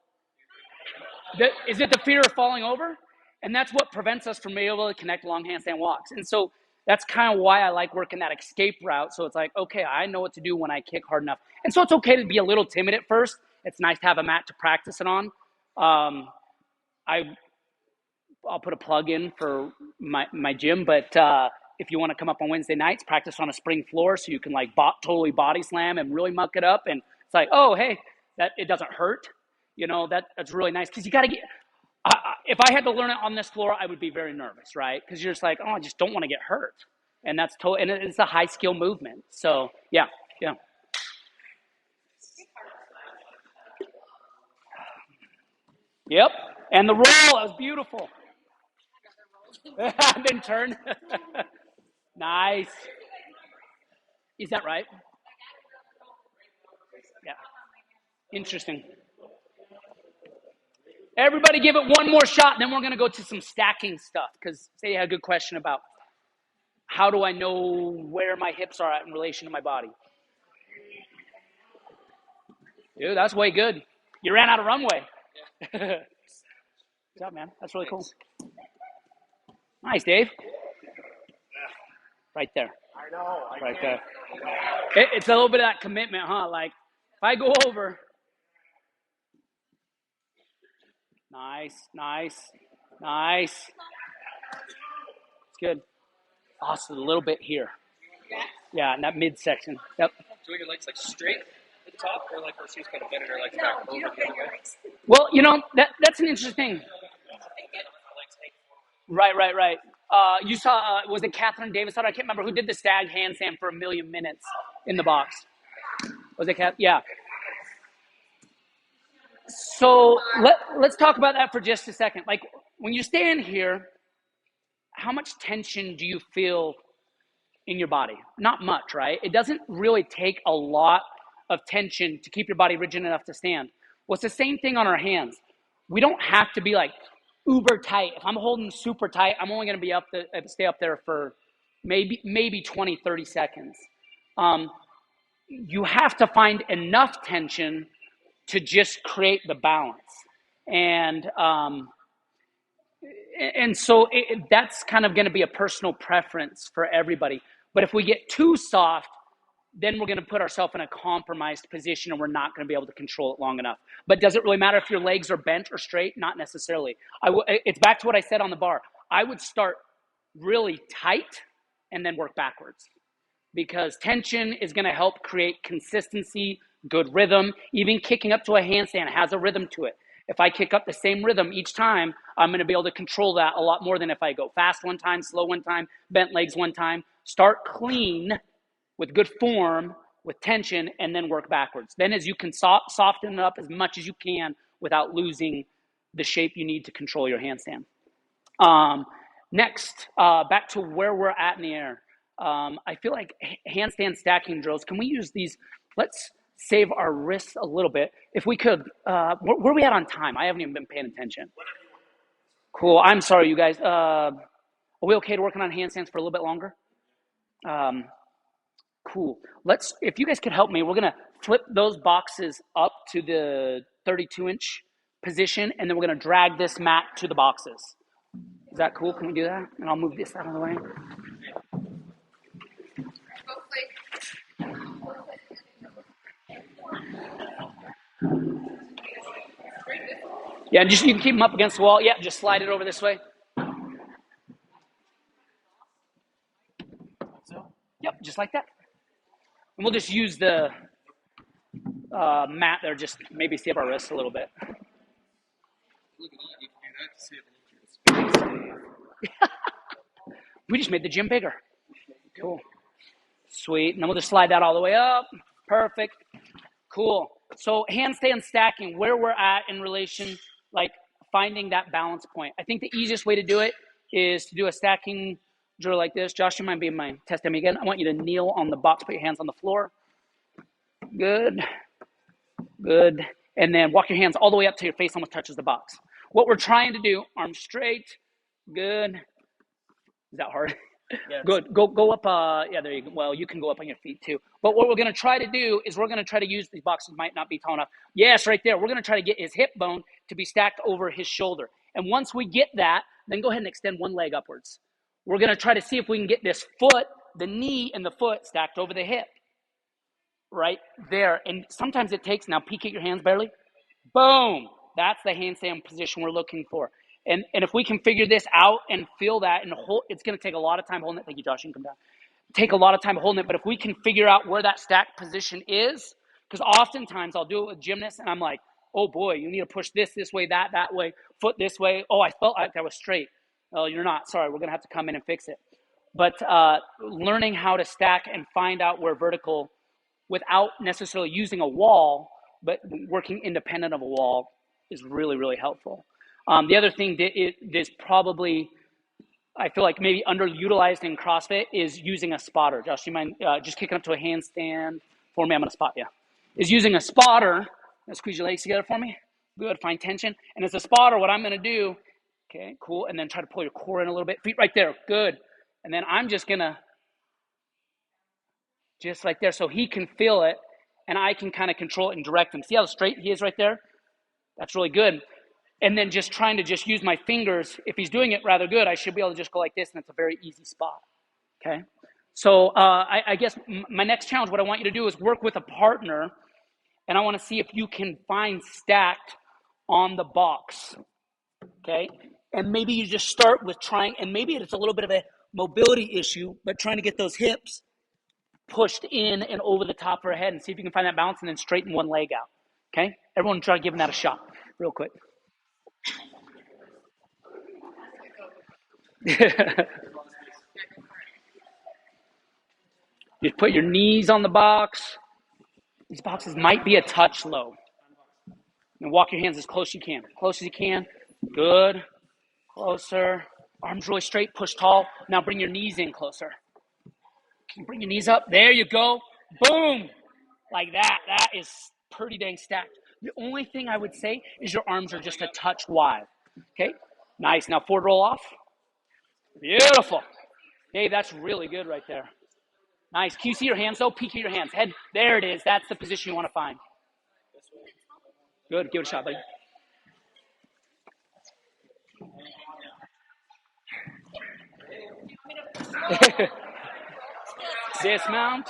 Is it the fear of falling over? And that's what prevents us from being able to connect long handstand walks. And so that's kind of why I like working that escape route. So it's like, okay, I know what to do when I kick hard enough. And so it's okay to be a little timid at first. It's nice to have a mat to practice it on. I'll put a plug in for my gym, but if you want to come up on Wednesday nights, practice on a spring floor so you can like totally body slam and really muck it up. And it's like, oh, hey, that it doesn't hurt. You know, that's really nice because you got to get. If I had to learn it on this floor, I would be very nervous, right? Because you're just like, oh, I just don't want to get hurt, and that's totally. And it's a high skill movement. So yeah. Yep. And the roll, that was beautiful. Then turn. Nice. Is that right? Yeah. Interesting. Everybody give it one more shot, and then we're going to go to some stacking stuff because say you had a good question about how do I know where my hips are at in relation to my body. Dude, that's way good. You ran out of runway. Good job, man. That's really cool. Nice, Dave. Right there. I know. Right there. It's a little bit of that commitment, huh? Like, if I go over. Nice. It's good. Awesome. A little bit here. Yeah, in that midsection. Yep. Doing your legs like straight at the top, or like where she's kind of bending her legs back over the other way? Well, that's an interesting thing. Right. You saw, was it Catherine Davis? I can't remember who did the stag handstand for 1,000,000 minutes in the box. Was it Cat? Yeah. So let's talk about that for just a second. Like when you stand here, how much tension do you feel in your body? Not much, right? It doesn't really take a lot of tension to keep your body rigid enough to stand. Well, it's the same thing on our hands. We don't have to be like uber tight. If I'm holding super tight, I'm only going to stay up there for maybe 20, 30 seconds. You have to find enough tension to just create the balance. And so that's kind of going to be a personal preference for everybody. But if we get too soft, then we're going to put ourselves in a compromised position and we're not going to be able to control it long enough. But does it really matter if your legs are bent or straight? Not necessarily. It's back to what I said on the bar. I would start really tight and then work backwards because tension is going to help create consistency, good rhythm. Even kicking up to a handstand has a rhythm to it. If I kick up the same rhythm each time, I'm going to be able to control that a lot more than if I go fast one time, slow one time, bent legs one time. Start clean with good form, with tension, and then work backwards. Then as you can soften it up as much as you can without losing the shape you need to control your handstand. Next, back to where we're at in the air. I feel like handstand stacking drills, can we use these? Let's save our wrists a little bit. If we could, where are we at on time? I haven't even been paying attention. Cool, I'm sorry, you guys. Are we okay to working on handstands for a little bit longer? Cool. If you guys could help me, we're gonna flip those boxes up to the 32-inch position, and then we're gonna drag this mat to the boxes. Is that cool? Can we do that? And I'll move this out of the way. Yeah, you can keep them up against the wall. Yeah, just slide it over this way. Yep, just like that. And we'll just use the mat there, just maybe save our wrists a little bit. Look at that, you can do that to save a little bit of space. We just made the gym bigger. Cool. Sweet. And then we'll just slide that all the way up. Perfect. Cool. So handstand stacking, where we're at in relation, like finding that balance point. I think the easiest way to do it is to do a stacking drill like this. Josh, you mind being my test dummy again? I want you to kneel on the box, put your hands on the floor. Good. Good. And then walk your hands all the way up till your face almost touches the box. What we're trying to do, arms straight. Good. Is that hard? Yeah. Good. Go up. Yeah, there you go. Well, you can go up on your feet too. But what we're going to try to do is we're going to try to use, these boxes might not be tall enough. Yes, right there. We're going to try to get his hip bone to be stacked over his shoulder. And once we get that, then go ahead and extend one leg upwards. We're going to try to see if we can get this foot, the knee and the foot stacked over the hip. Right there. And sometimes it takes, now peek at your hands barely. Boom. That's the handstand position we're looking for. And if we can figure this out and feel that, and it's going to take a lot of time holding it. Thank you, Josh. You can come down. Take a lot of time holding it. But if we can figure out where that stacked position is, because oftentimes I'll do it with gymnasts, and I'm like, oh boy, you need to push this way, that way, foot this way. Oh, I felt like I was straight. Oh, you're not. Sorry, we're going to have to come in and fix it. But learning how to stack and find out where vertical, without necessarily using a wall, but working independent of a wall, is really, really helpful. The other thing that is probably, I feel like maybe underutilized in CrossFit is using a spotter. Josh, do you mind just kicking up to a handstand for me? I'm going to spot you. Is using a spotter. Squeeze your legs together for me. Good, find tension. And as a spotter, what I'm going to do, okay, cool, and then try to pull your core in a little bit. Feet right there, good. And then I'm just going to, just like there, so he can feel it, and I can kind of control it and direct him. See how straight he is right there? That's really good. And then just trying to just use my fingers. If he's doing it rather good, I should be able to just go like this, and it's a very easy spot. Okay? So I guess my next challenge, what I want you to do is work with a partner, and I want to see if you can find stacked on the box. Okay? And maybe you just start with trying, and maybe it's a little bit of a mobility issue, but trying to get those hips pushed in and over the top of her head, and see if you can find that balance, and then straighten one leg out. Okay? Everyone try giving that a shot real quick. Just put your knees on the box. These boxes might be a touch low. And walk your hands as close as you can. Close as you can. Good. Closer. Arms really straight. Push tall. Now bring your knees in closer. Can you bring your knees up? There you go. Boom. Like that. That is pretty dang stacked. The only thing I would say is your arms are just a touch wide. Okay? Nice. Now forward roll off. Beautiful. Dave, that's really good right there. Nice. Can you see your hands though? Peek at your hands. Head. There it is. That's the position you want to find. Good. Give it a shot, buddy. Dismount.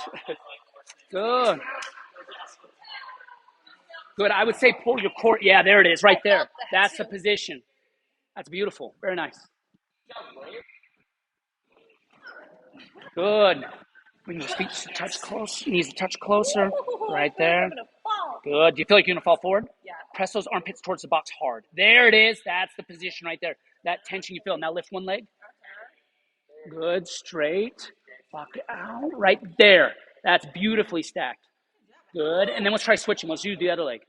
Good. Good. I would say pull your core. Yeah, there it is. Right there. That's the position. That's beautiful. Very nice. Good. Bring your feet to touch close. Knees to touch closer. Right there. Good. Do you feel like you're going to fall forward? Yeah. Press those armpits towards the box hard. There it is. That's the position right there. That tension you feel. Now lift one leg. Good. Straight. Walk it out. Right there. That's beautifully stacked. Good. And then let's try switching. Let's do the other leg.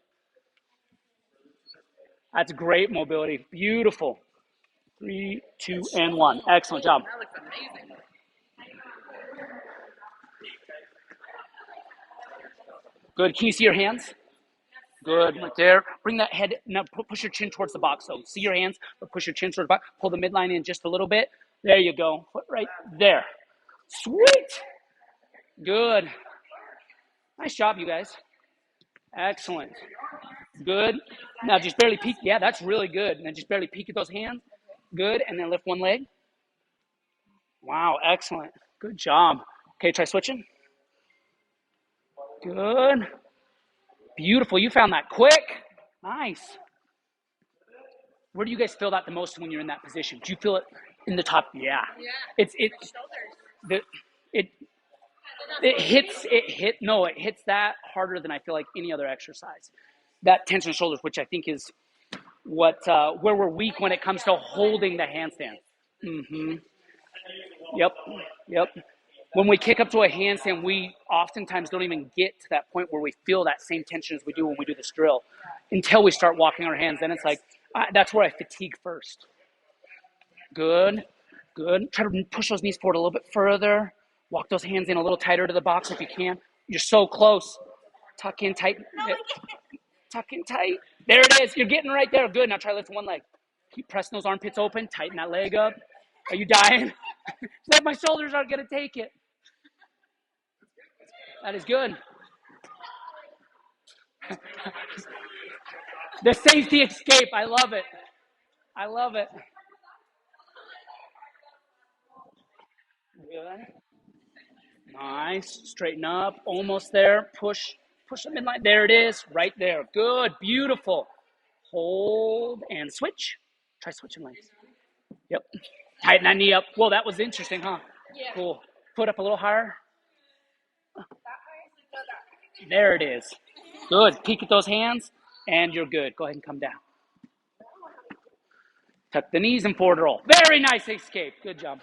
That's great mobility. Beautiful. 3, 2, and 1. Excellent job. That looks amazing. Good. Can you see your hands? Good. Right there. Bring that head. Now push your chin towards the box. So see your hands, but push your chin towards the box. Pull the midline in just a little bit. There you go. Foot right there. Sweet. Good. Nice job, you guys. Excellent. Good. Now just barely peek. Yeah, that's really good. And then just barely peek at those hands. Good. And then lift one leg. Wow, excellent. Good job. Okay, try switching. Good. Beautiful. You found that quick. Nice. Where do you guys feel that the most when you're in that position? Do you feel it in the top? Yeah. It's the it it hits that harder than I feel like any other exercise. That tension of shoulders, which I think is what where we're weak when it comes to holding the handstand. Mm-hmm. Yep. Yep. When we kick up to a handstand, we oftentimes don't even get to that point where we feel that same tension as we do when we do this drill until we start walking our hands. Then it's like, that's where I fatigue first. Good. Good. Try to push those knees forward a little bit further. Walk those hands in a little tighter to the box if you can. You're so close. Tuck in tight. Tuck in tight. There it is. You're getting right there. Good. Now try lifting one leg. Keep pressing those armpits open. Tighten that leg up. Are you dying? It's like my shoulders aren't going to take it. That is good. The safety escape. I love it. I love it. Good. Nice. Straighten up. Almost there. Push the midline. There it is. Right there. Good. Beautiful. Hold and switch. Try switching legs. Yep. Tighten that knee up. Whoa, that was interesting, huh? Yeah. Cool. Foot up a little higher. There it is. Good. Peek at those hands, and you're good. Go ahead and come down. Tuck the knees and forward roll. Very nice escape. Good job.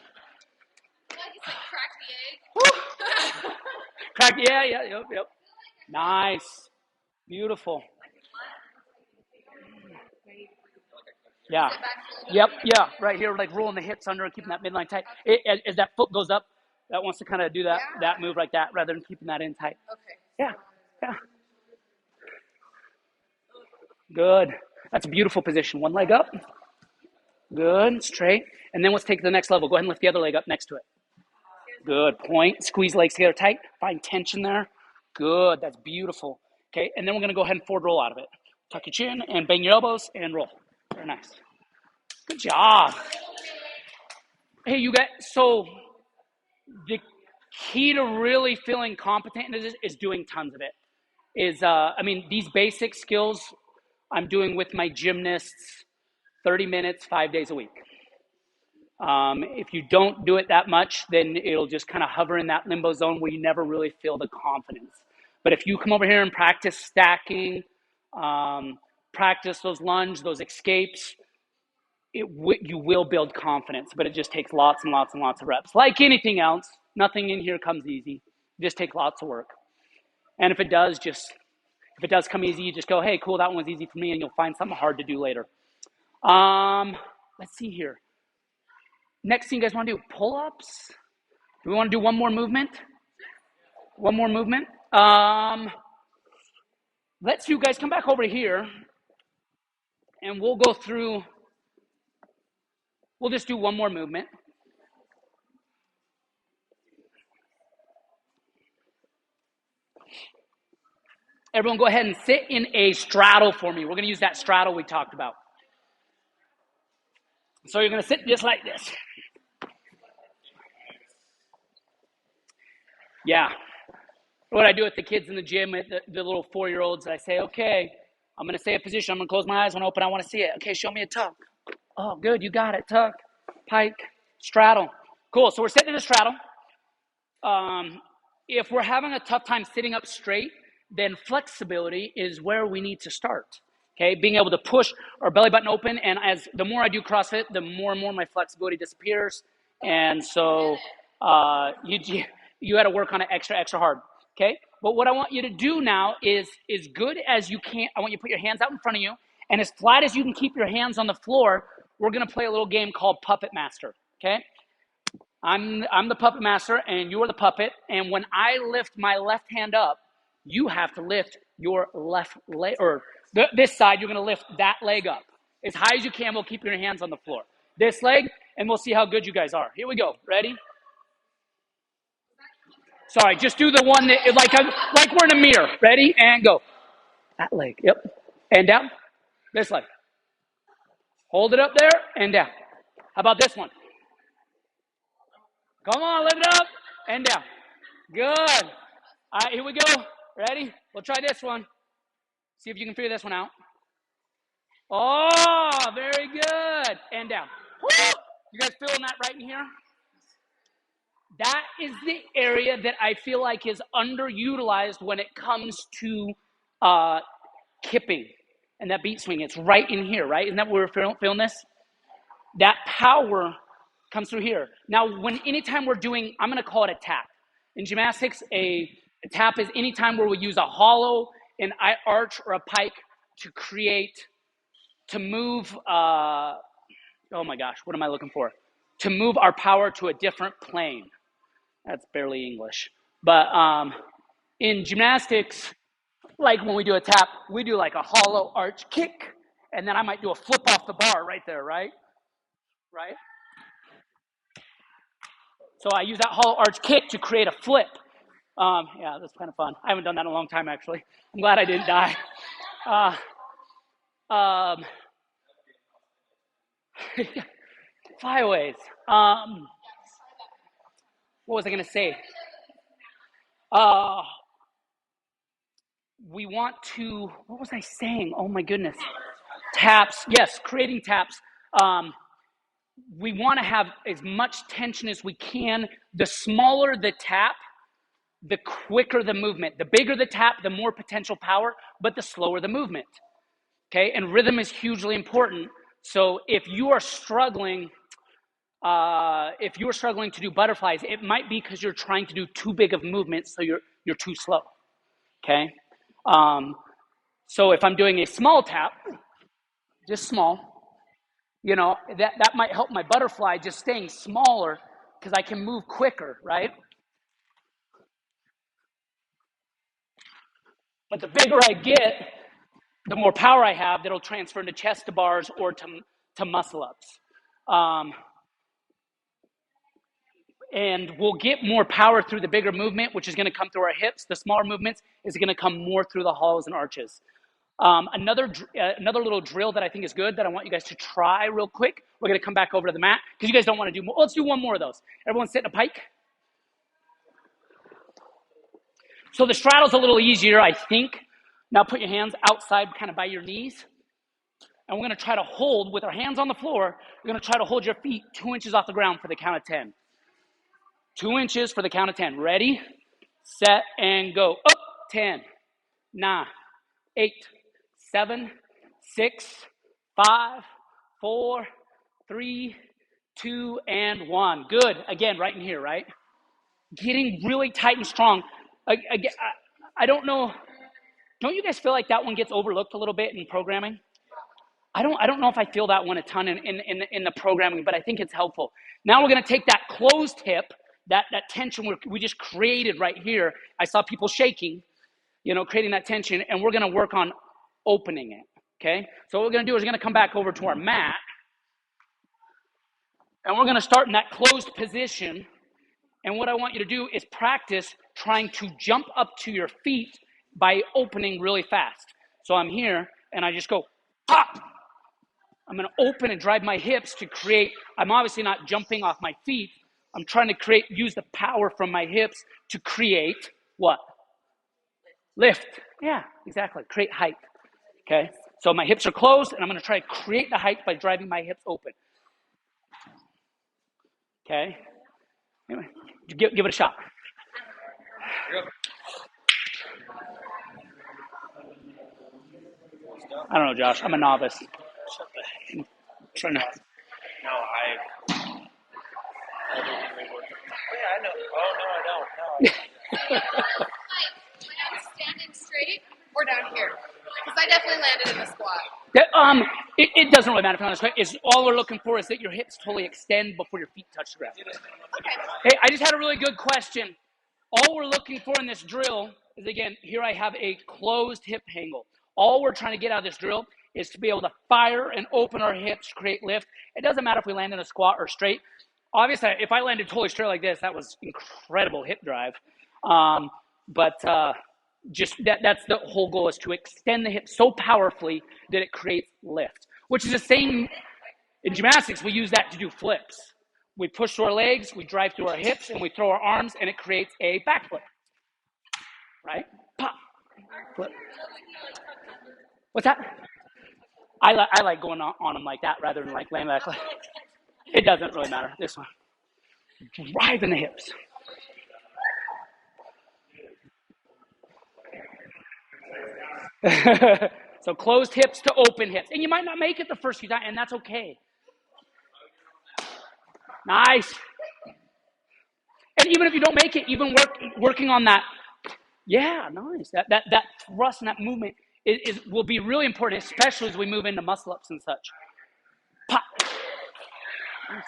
Crack. Yeah. Yep. Nice. Beautiful. Yeah. Yep. Yeah. Right here, like rolling the hips under and keeping that midline tight. As that foot goes up, that wants to kind of do that move like that rather than keeping that in tight. Okay. Yeah. Good. That's a beautiful position. One leg up. Good. Straight. And then let's take the next level. Go ahead and lift the other leg up next to it. Good. Point. Squeeze legs together tight. Find tension there. Good. That's beautiful. Okay. And then we're going to go ahead and forward roll out of it. Tuck your chin and bang your elbows and roll. Very nice. Good job. Hey, you guys. So the key to really feeling competent in this is doing tons of it. These basic skills I'm doing with my gymnasts 30 minutes, 5 days a week. If you don't do it that much, then it'll just kind of hover in that limbo zone where you never really feel the confidence. But if you come over here and practice stacking, practice those lunges, those escapes, you will build confidence, but it just takes lots and lots and lots of reps. Like anything else, nothing in here comes easy. It just takes lots of work. And if it does come easy, you just go, hey, cool, that one was easy for me, and you'll find something hard to do later. Let's see here. Next thing you guys want to do, pull-ups? Do we want to do one more movement? One more movement? Let's you guys come back over here, and we'll go through. We'll just do one more movement. Everyone go ahead and sit in a straddle for me. We're going to use that straddle we talked about. So you're going to sit just like this. Yeah. What I do with the kids in the gym, the little 4-year-olds, I say, okay, I'm going to say a position. I'm going to close my eyes. When I open, I want to see it. Okay, show me a tuck. Oh, good. You got it. Tuck, pike, straddle. Cool. So we're sitting in a straddle. If we're having a tough time sitting up straight, then flexibility is where we need to start. Okay, being able to push our belly button open, and as the more I do CrossFit, the more and more my flexibility disappears, and so you got to work on it extra hard. Okay, but what I want you to do now is as good as you can. I want you to put your hands out in front of you, and as flat as you can keep your hands on the floor. We're gonna play a little game called Puppet Master. Okay, I'm the puppet master, and you are the puppet. And when I lift my left hand up, you have to lift your left leg, or this side. You're gonna lift that leg up as high as you can. We'll keep your hands on the floor. This leg, and we'll see how good you guys are. Here we go. Ready? Sorry, just do the one that, like we're in a mirror. Ready? And go. That leg. Yep. And down. This leg. Hold it up there and down. How about this one? Come on, lift it up and down. Good. All right, here we go. Ready? We'll try this one. See if you can figure this one out. Oh, very good. And down. Woo! You guys feeling that right in here? That is the area that I feel like is underutilized when it comes to kipping and that beat swing. It's right in here, right? Isn't that where we're feeling this? That power comes through here. Now, anytime we're doing, I'm going to call it a tap. In gymnastics, a tap is any time where we use a hollow, an arch, or a pike to move, oh my gosh, what am I looking for? To move our power to a different plane. That's barely English. But in gymnastics, like when we do a tap, we do like a hollow arch kick, and then I might do a flip off the bar right there, right? Right? So I use that hollow arch kick to create a flip. Yeah, that's kind of fun. I haven't done that in a long time, actually. I'm glad I didn't die. Flyaways. What was I going to say? We want to, what was I saying? Oh my goodness. Taps. Yes, creating taps. We want to have as much tension as we can. The smaller the tap, the quicker the movement. The bigger the tap, the more potential power, but the slower the movement. Okay, and rhythm is hugely important. So if you are struggling to do butterflies, it might be because you're trying to do too big of movements, so you're too slow. Okay, so if I'm doing a small tap, just small, that might help my butterfly just staying smaller because I can move quicker, right? But the bigger I get, the more power I have that'll transfer into chest to bars or to muscle ups. And we'll get more power through the bigger movement, which is going to come through our hips. The smaller movements is going to come more through the hollows and arches. Another little drill that I think is good that I want you guys to try real quick. We're going to come back over to the mat because you guys don't want to do more. Let's do one more of those. Everyone sit in a pike. So the straddle's a little easier, I think. Now put your hands outside, kind of by your knees. And we're going to try to hold, with our hands on the floor, we're going to try to hold your feet 2 inches off the ground for the count of 10. 2 inches for the count of 10. Ready, set, and go. Up, 10, 9, 8, 7, 6, 5, 4, 3, 2, and 1. Good. Again, right in here, right? Getting really tight and strong. I don't know. Don't you guys feel like that one gets overlooked a little bit in programming? I don't know if I feel that one a ton in the programming, but I think it's helpful. Now we're going to take that closed hip, that tension we just created right here. I saw people shaking, creating that tension, and we're going to work on opening it, okay? So what we're going to do is we're going to come back over to our mat, and we're going to start in that closed position. And what I want you to do is practice trying to jump up to your feet by opening really fast. So I'm here, and I just go, pop! I'm going to open and drive my hips to create, I'm obviously not jumping off my feet. I'm trying to use the power from my hips to create what? Lift. Yeah, exactly. Create height. Okay? So my hips are closed, and I'm going to try to create the height by driving my hips open. Okay? Anyway, give it a shot. I don't know, Josh. I'm a novice. I'm trying to. No, I don't really work. Oh, yeah, I know. Oh, no, I don't. No, When I'm standing straight or down here, because I definitely landed in the squat. It doesn't really matter if I'm on the squat. All we're looking for is that your hips totally extend before your feet touch the ground. Okay. Hey, I just had a really good question. All we're looking for in this drill is, again, here I have a closed hip angle. All we're trying to get out of this drill is to be able to fire and open our hips, create lift. It doesn't matter if we land in a squat or straight. Obviously, if I landed totally straight like this, that was incredible hip drive. But just that's the whole goal, is to extend the hips so powerfully that it creates lift, which is the same in gymnastics. We use that to do flips. We push through our legs, we drive through our hips, and we throw our arms, and it creates a backflip, right? Pop, flip. What's that? I like going on them like that rather than like laying back. It doesn't really matter. This one. Driving the hips. So closed hips to open hips. And you might not make it the first few times, and that's okay. Nice. And even if you don't make it, even working on that, yeah, nice. That thrust and that movement will be really important, especially as we move into muscle ups and such. Pop. Nice.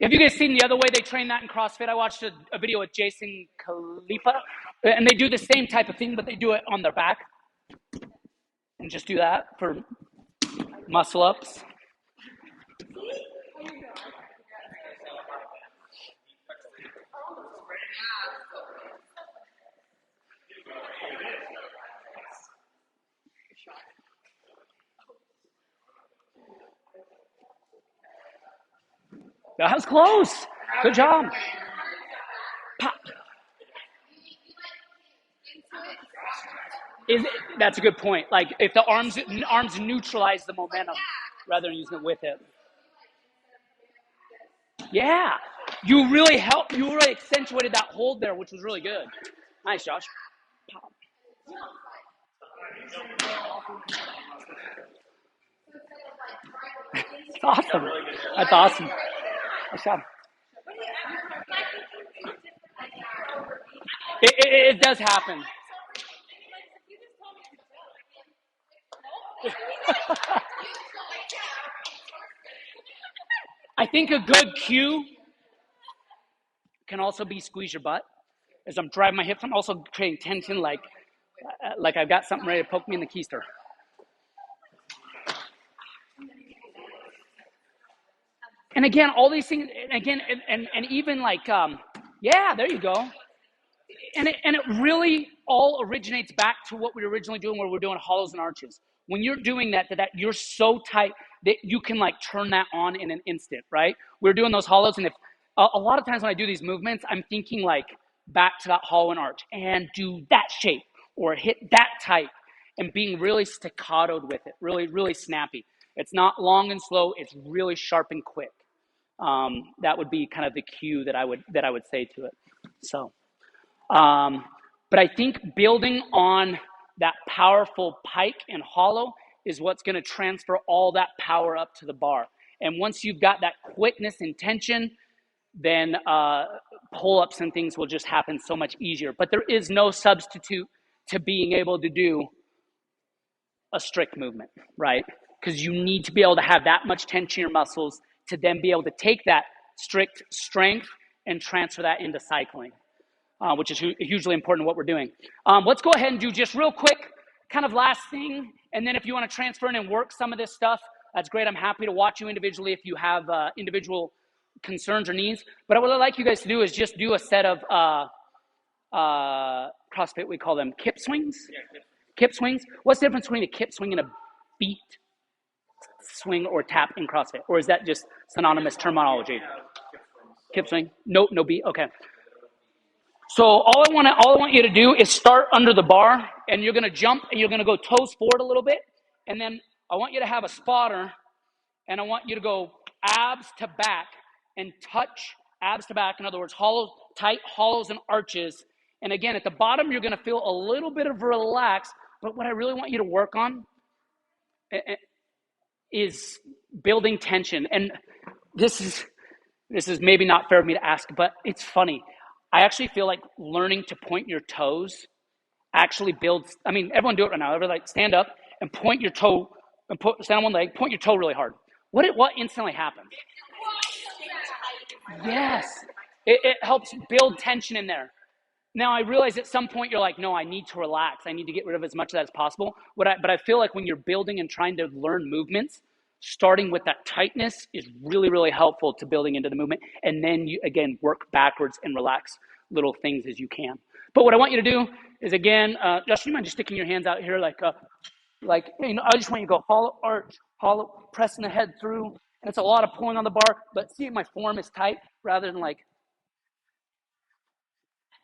Have you guys seen the other way they train that in CrossFit? I watched a video with Jason Khalifa, and they do the same type of thing, but they do it on their back. And just do that for muscle ups. That was close. Good job. Pop. That's a good point. Like if the arms neutralize the momentum rather than using it with it. Yeah. You really accentuated that hold there, which was really good. Nice, Josh. Pop. That's awesome. That's awesome. Nice job. It does happen. I think a good cue can also be squeeze your butt. As I'm driving my hips, I'm also creating tension, like I've got something ready to poke me in the keister. And again, all these things, and even like, yeah, there you go. And it really all originates back to what we were originally doing, where we're doing hollows and arches. When you're doing that you're so tight that you can like turn that on in an instant, right? We're doing those hollows, and if a lot of times when I do these movements, I'm thinking like back to that hollow and arch, and do that shape or hit that tight, and being really staccatoed with it, really, really snappy. It's not long and slow; it's really sharp and quick. That would be kind of the cue that I would say to it. So. But I think building on that powerful pike and hollow is what's going to transfer all that power up to the bar. And once you've got that quickness and tension, then pull-ups and things will just happen so much easier. But there is no substitute to being able to do a strict movement, right? Because you need to be able to have that much tension in your muscles to then be able to take that strict strength and transfer that into cycling. Which is hugely important to what we're doing. Let's go ahead and do just real quick, kind of last thing, and then if you want to transfer in and work some of this stuff, that's great. I'm happy to watch you individually if you have individual concerns or needs. But what I'd like you guys to do is just do a set of CrossFit, we call them kip swings. Yeah, kip swings. What's the difference between a kip swing and a beat swing or tap in CrossFit? Or is that just synonymous terminology? Kip swing? No beat? Okay. So all I want you to do is start under the bar, and you're going to jump, and you're going to go toes forward a little bit, and then I want you to have a spotter, and I want you to go abs to back and touch abs to back. In other words, tight hollows and arches. And again, at the bottom, you're going to feel a little bit of relax, but what I really want you to work on is building tension. And this is maybe not fair of me to ask, but it's funny. I actually feel like learning to point your toes actually builds. I mean, everyone do it right now. Everyone like stand up and point your toe, and stand on one leg, point your toe really hard. What instantly happens? Yes, it helps build tension in there. Now I realize at some point you're like, no, I need to relax. I need to get rid of as much of that as possible. But I feel like when you're building and trying to learn movements, Starting with that tightness is really, really helpful to building into the movement. And then you, again, work backwards and relax little things as you can. But what I want you to do is, again, Justin, you mind just sticking your hands out here like, I just want you to go hollow arch, hollow, pressing the head through. And it's a lot of pulling on the bar, but see my form is tight rather than like,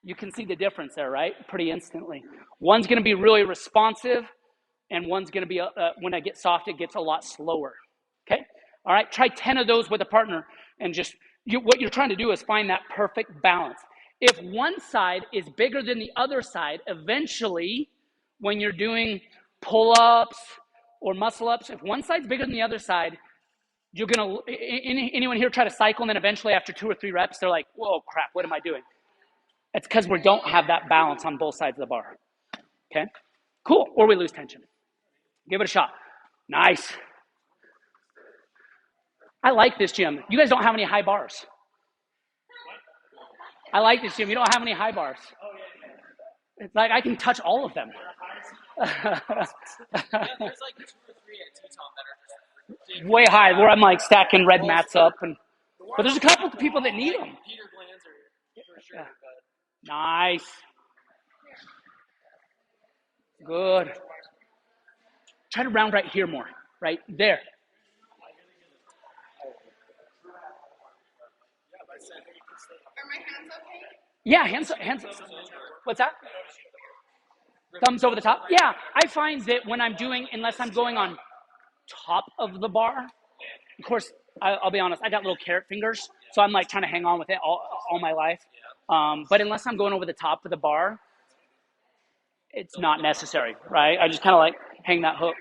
you can see the difference there, right? Pretty instantly. One's going to be really responsive, and one's going to be, when I get soft, it gets a lot slower. Okay? All right, try 10 of those with a partner, and just, what you're trying to do is find that perfect balance. If one side is bigger than the other side, eventually, when you're doing pull-ups or muscle-ups, if one side's bigger than the other side, you're going to, anyone here try to cycle, and then eventually after 2 or 3 reps, they're like, whoa, crap, what am I doing? It's because we don't have that balance on both sides of the bar. Okay? Cool. Or we lose tension. Give it a shot. Nice. I like this gym. You guys don't have any high bars. I like this gym. You don't have any high bars. It's like I can touch all of them. Yeah, there's like 2 or 3 at T-Top that are just Way high, where I'm like stacking red mats up. But there's a couple of people that need them. Peter Glands are for sure. Yeah. Nice. Good. Try to round right here more. Right there. Are my hands okay? Yeah, hands. What's that? Thumbs over the top. Yeah, I find that when I'm doing, unless I'm going on top of the bar, of course, I'll be honest, I got little carrot fingers, so I'm like trying to hang on with it all my life. But unless I'm going over the top of the bar, it's not necessary, right? I just kind of like hang that hook.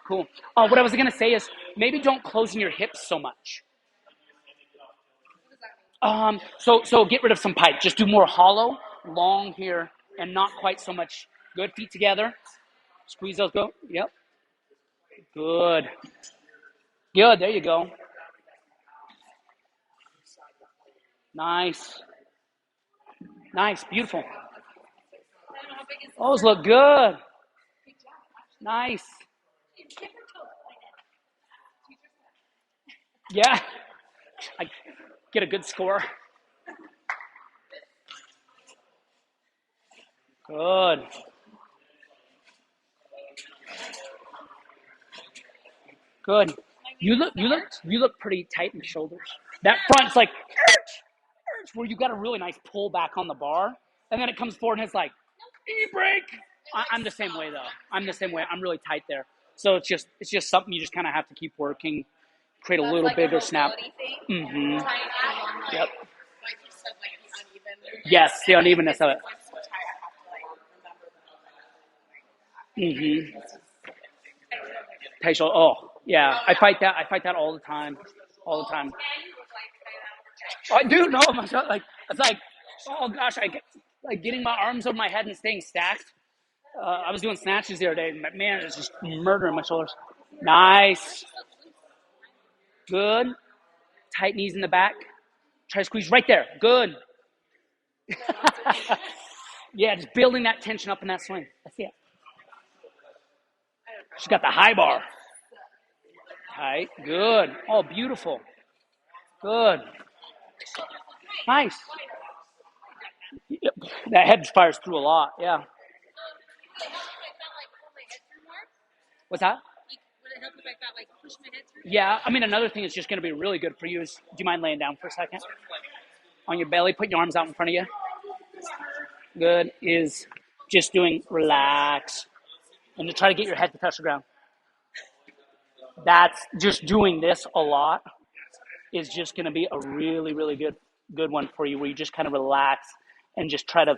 Cool. What I was going to say is maybe don't close in your hips so much. So get rid of some pipe. Just do more hollow, long here, and not quite so much. Good. Feet together. Squeeze those. Go. Yep. Good. Good. There you go. Nice. Nice. Beautiful. Those look good. Nice. Yeah. I get a good score. Good. Good. You look pretty tight in the shoulders. That front's like where you got a really nice pull back on the bar, and then it comes forward and it's like e-brake. I'm the same way though. I'm the same way. I'm really tight there. So it's just something you just kind of have to keep working. Create a little like bigger a snap. Mm-hmm. Yep. Like you said, like the uneven. Yes, the unevenness of it. I'm so tight, I have to like remember that. Tight shoulder. Oh, yeah. I fight that all the time. All the time. I do know myself. Like it's like, oh gosh, I get like getting my arms over my head and staying stacked. I was doing snatches the other day. Man, it's just murdering my shoulders. Nice. Good. Tight knees in the back. Try to squeeze right there. Good. Yeah, just building that tension up in that swing. That's it. She's got the high bar. Tight. Good. Oh, beautiful. Good. Nice. Yep. That head fires through a lot. Yeah. What's that? Would it help if I felt like push my head through? Yeah, I mean, another thing that's just going to be really good for you is, do you mind laying down for a second? On your belly, put your arms out in front of you. Good, is just doing relax. And to try to get your head to touch the ground. That's just doing this a lot is just going to be a really, really good one for you, where you just kind of relax and just try to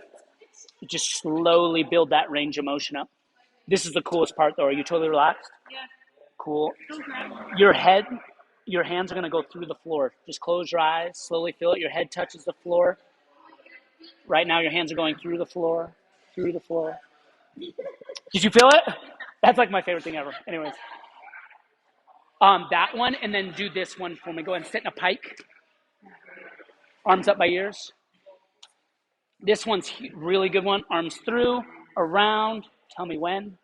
just slowly build that range of motion up. This is the coolest part, though. Are you totally relaxed? Yeah. Cool. Your hands are going to go through the floor. Just close your eyes, slowly feel it. Your head touches the floor. Right now, your hands are going through the floor. Did you feel it? That's like my favorite thing ever. Anyways. That one, and then do this one for me. Go ahead and sit in a pike. Arms up by ears. This one's really good one. Arms through, around. Tell me when.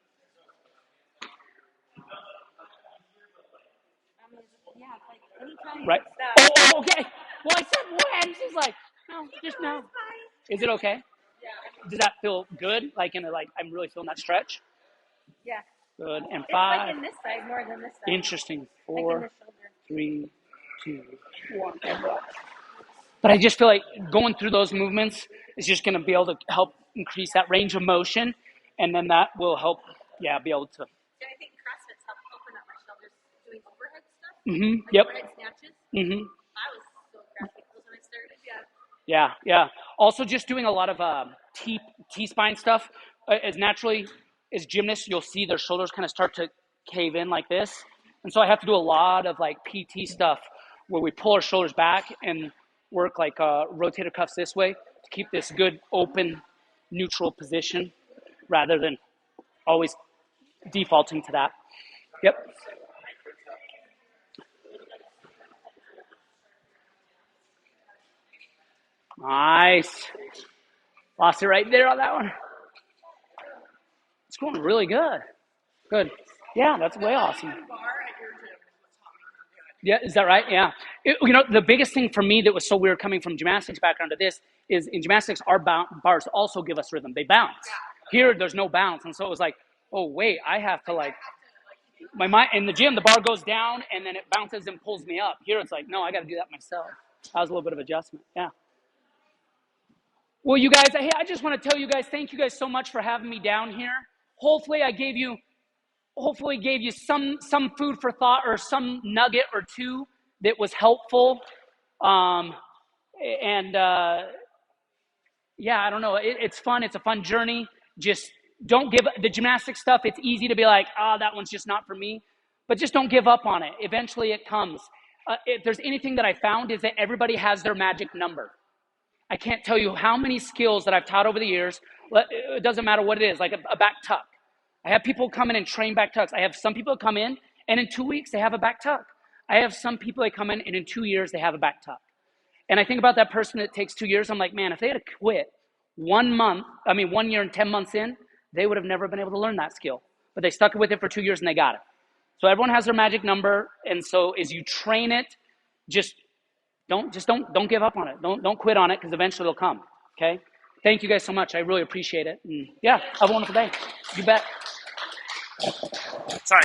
Anytime Right? you stop. Oh, okay. Well, I said when. She's like, no, just no. Is it okay? Yeah. Does that feel good? Like I'm really feeling that stretch. Yeah. Good. And It's 5. like in this side more than this side. Interesting. Like in 4, the shoulder. 3, 2, 1. But I just feel like going through those movements is just going to be able to help increase that range of motion, and then that will help, be able to. Yeah, I think CrossFit's helped open up my shoulders doing overhead stuff. Like Yep. overhead snatches. Mm-hmm. I was so crappy when I started. Yeah. Also, just doing a lot of T-spine stuff. As naturally as gymnasts, you'll see their shoulders kind of start to cave in like this. And so I have to do a lot of like PT stuff where we pull our shoulders back and work like rotator cuffs this way to keep this good open neutral position rather than always defaulting to that. Yep. Nice. Lost it right there on that one. It's going really good. Good. Yeah, that's way awesome. Yeah, is that right? Yeah. The biggest thing for me that was so weird coming from gymnastics background to this is in gymnastics, our bars also give us rhythm. They bounce. Here, there's no bounce. And so it was like, oh, wait, I have to my mind in the gym, the bar goes down and then it bounces and pulls me up. Here, it's like, no, I got to do that myself. That was a little bit of adjustment. Yeah. Well, you guys, I just want to tell you guys, thank you guys so much for having me down here. Hopefully gave you some food for thought or some nugget or two that was helpful. And I don't know. It's fun. It's a fun journey. Just don't give the gymnastics stuff. It's easy to be like, that one's just not for me. But just don't give up on it. Eventually it comes. If there's anything that I found is that everybody has their magic number. I can't tell you how many skills that I've taught over the years. It doesn't matter what it is, like a back tuck. I have people come in and train back tucks. I have some people that come in and in 2 weeks they have a back tuck. I have some people that come in and in 2 years they have a back tuck. And I think about that person that takes 2 years. I'm like, man, if they had to quit 1 year and 10 months in, they would have never been able to learn that skill. But they stuck with it for 2 years and they got it. So everyone has their magic number. And so as you train it, just don't give up on it. Don't quit on it because eventually it'll come. Okay. Thank you guys so much. I really appreciate it. And have a wonderful day. You bet. Sorry.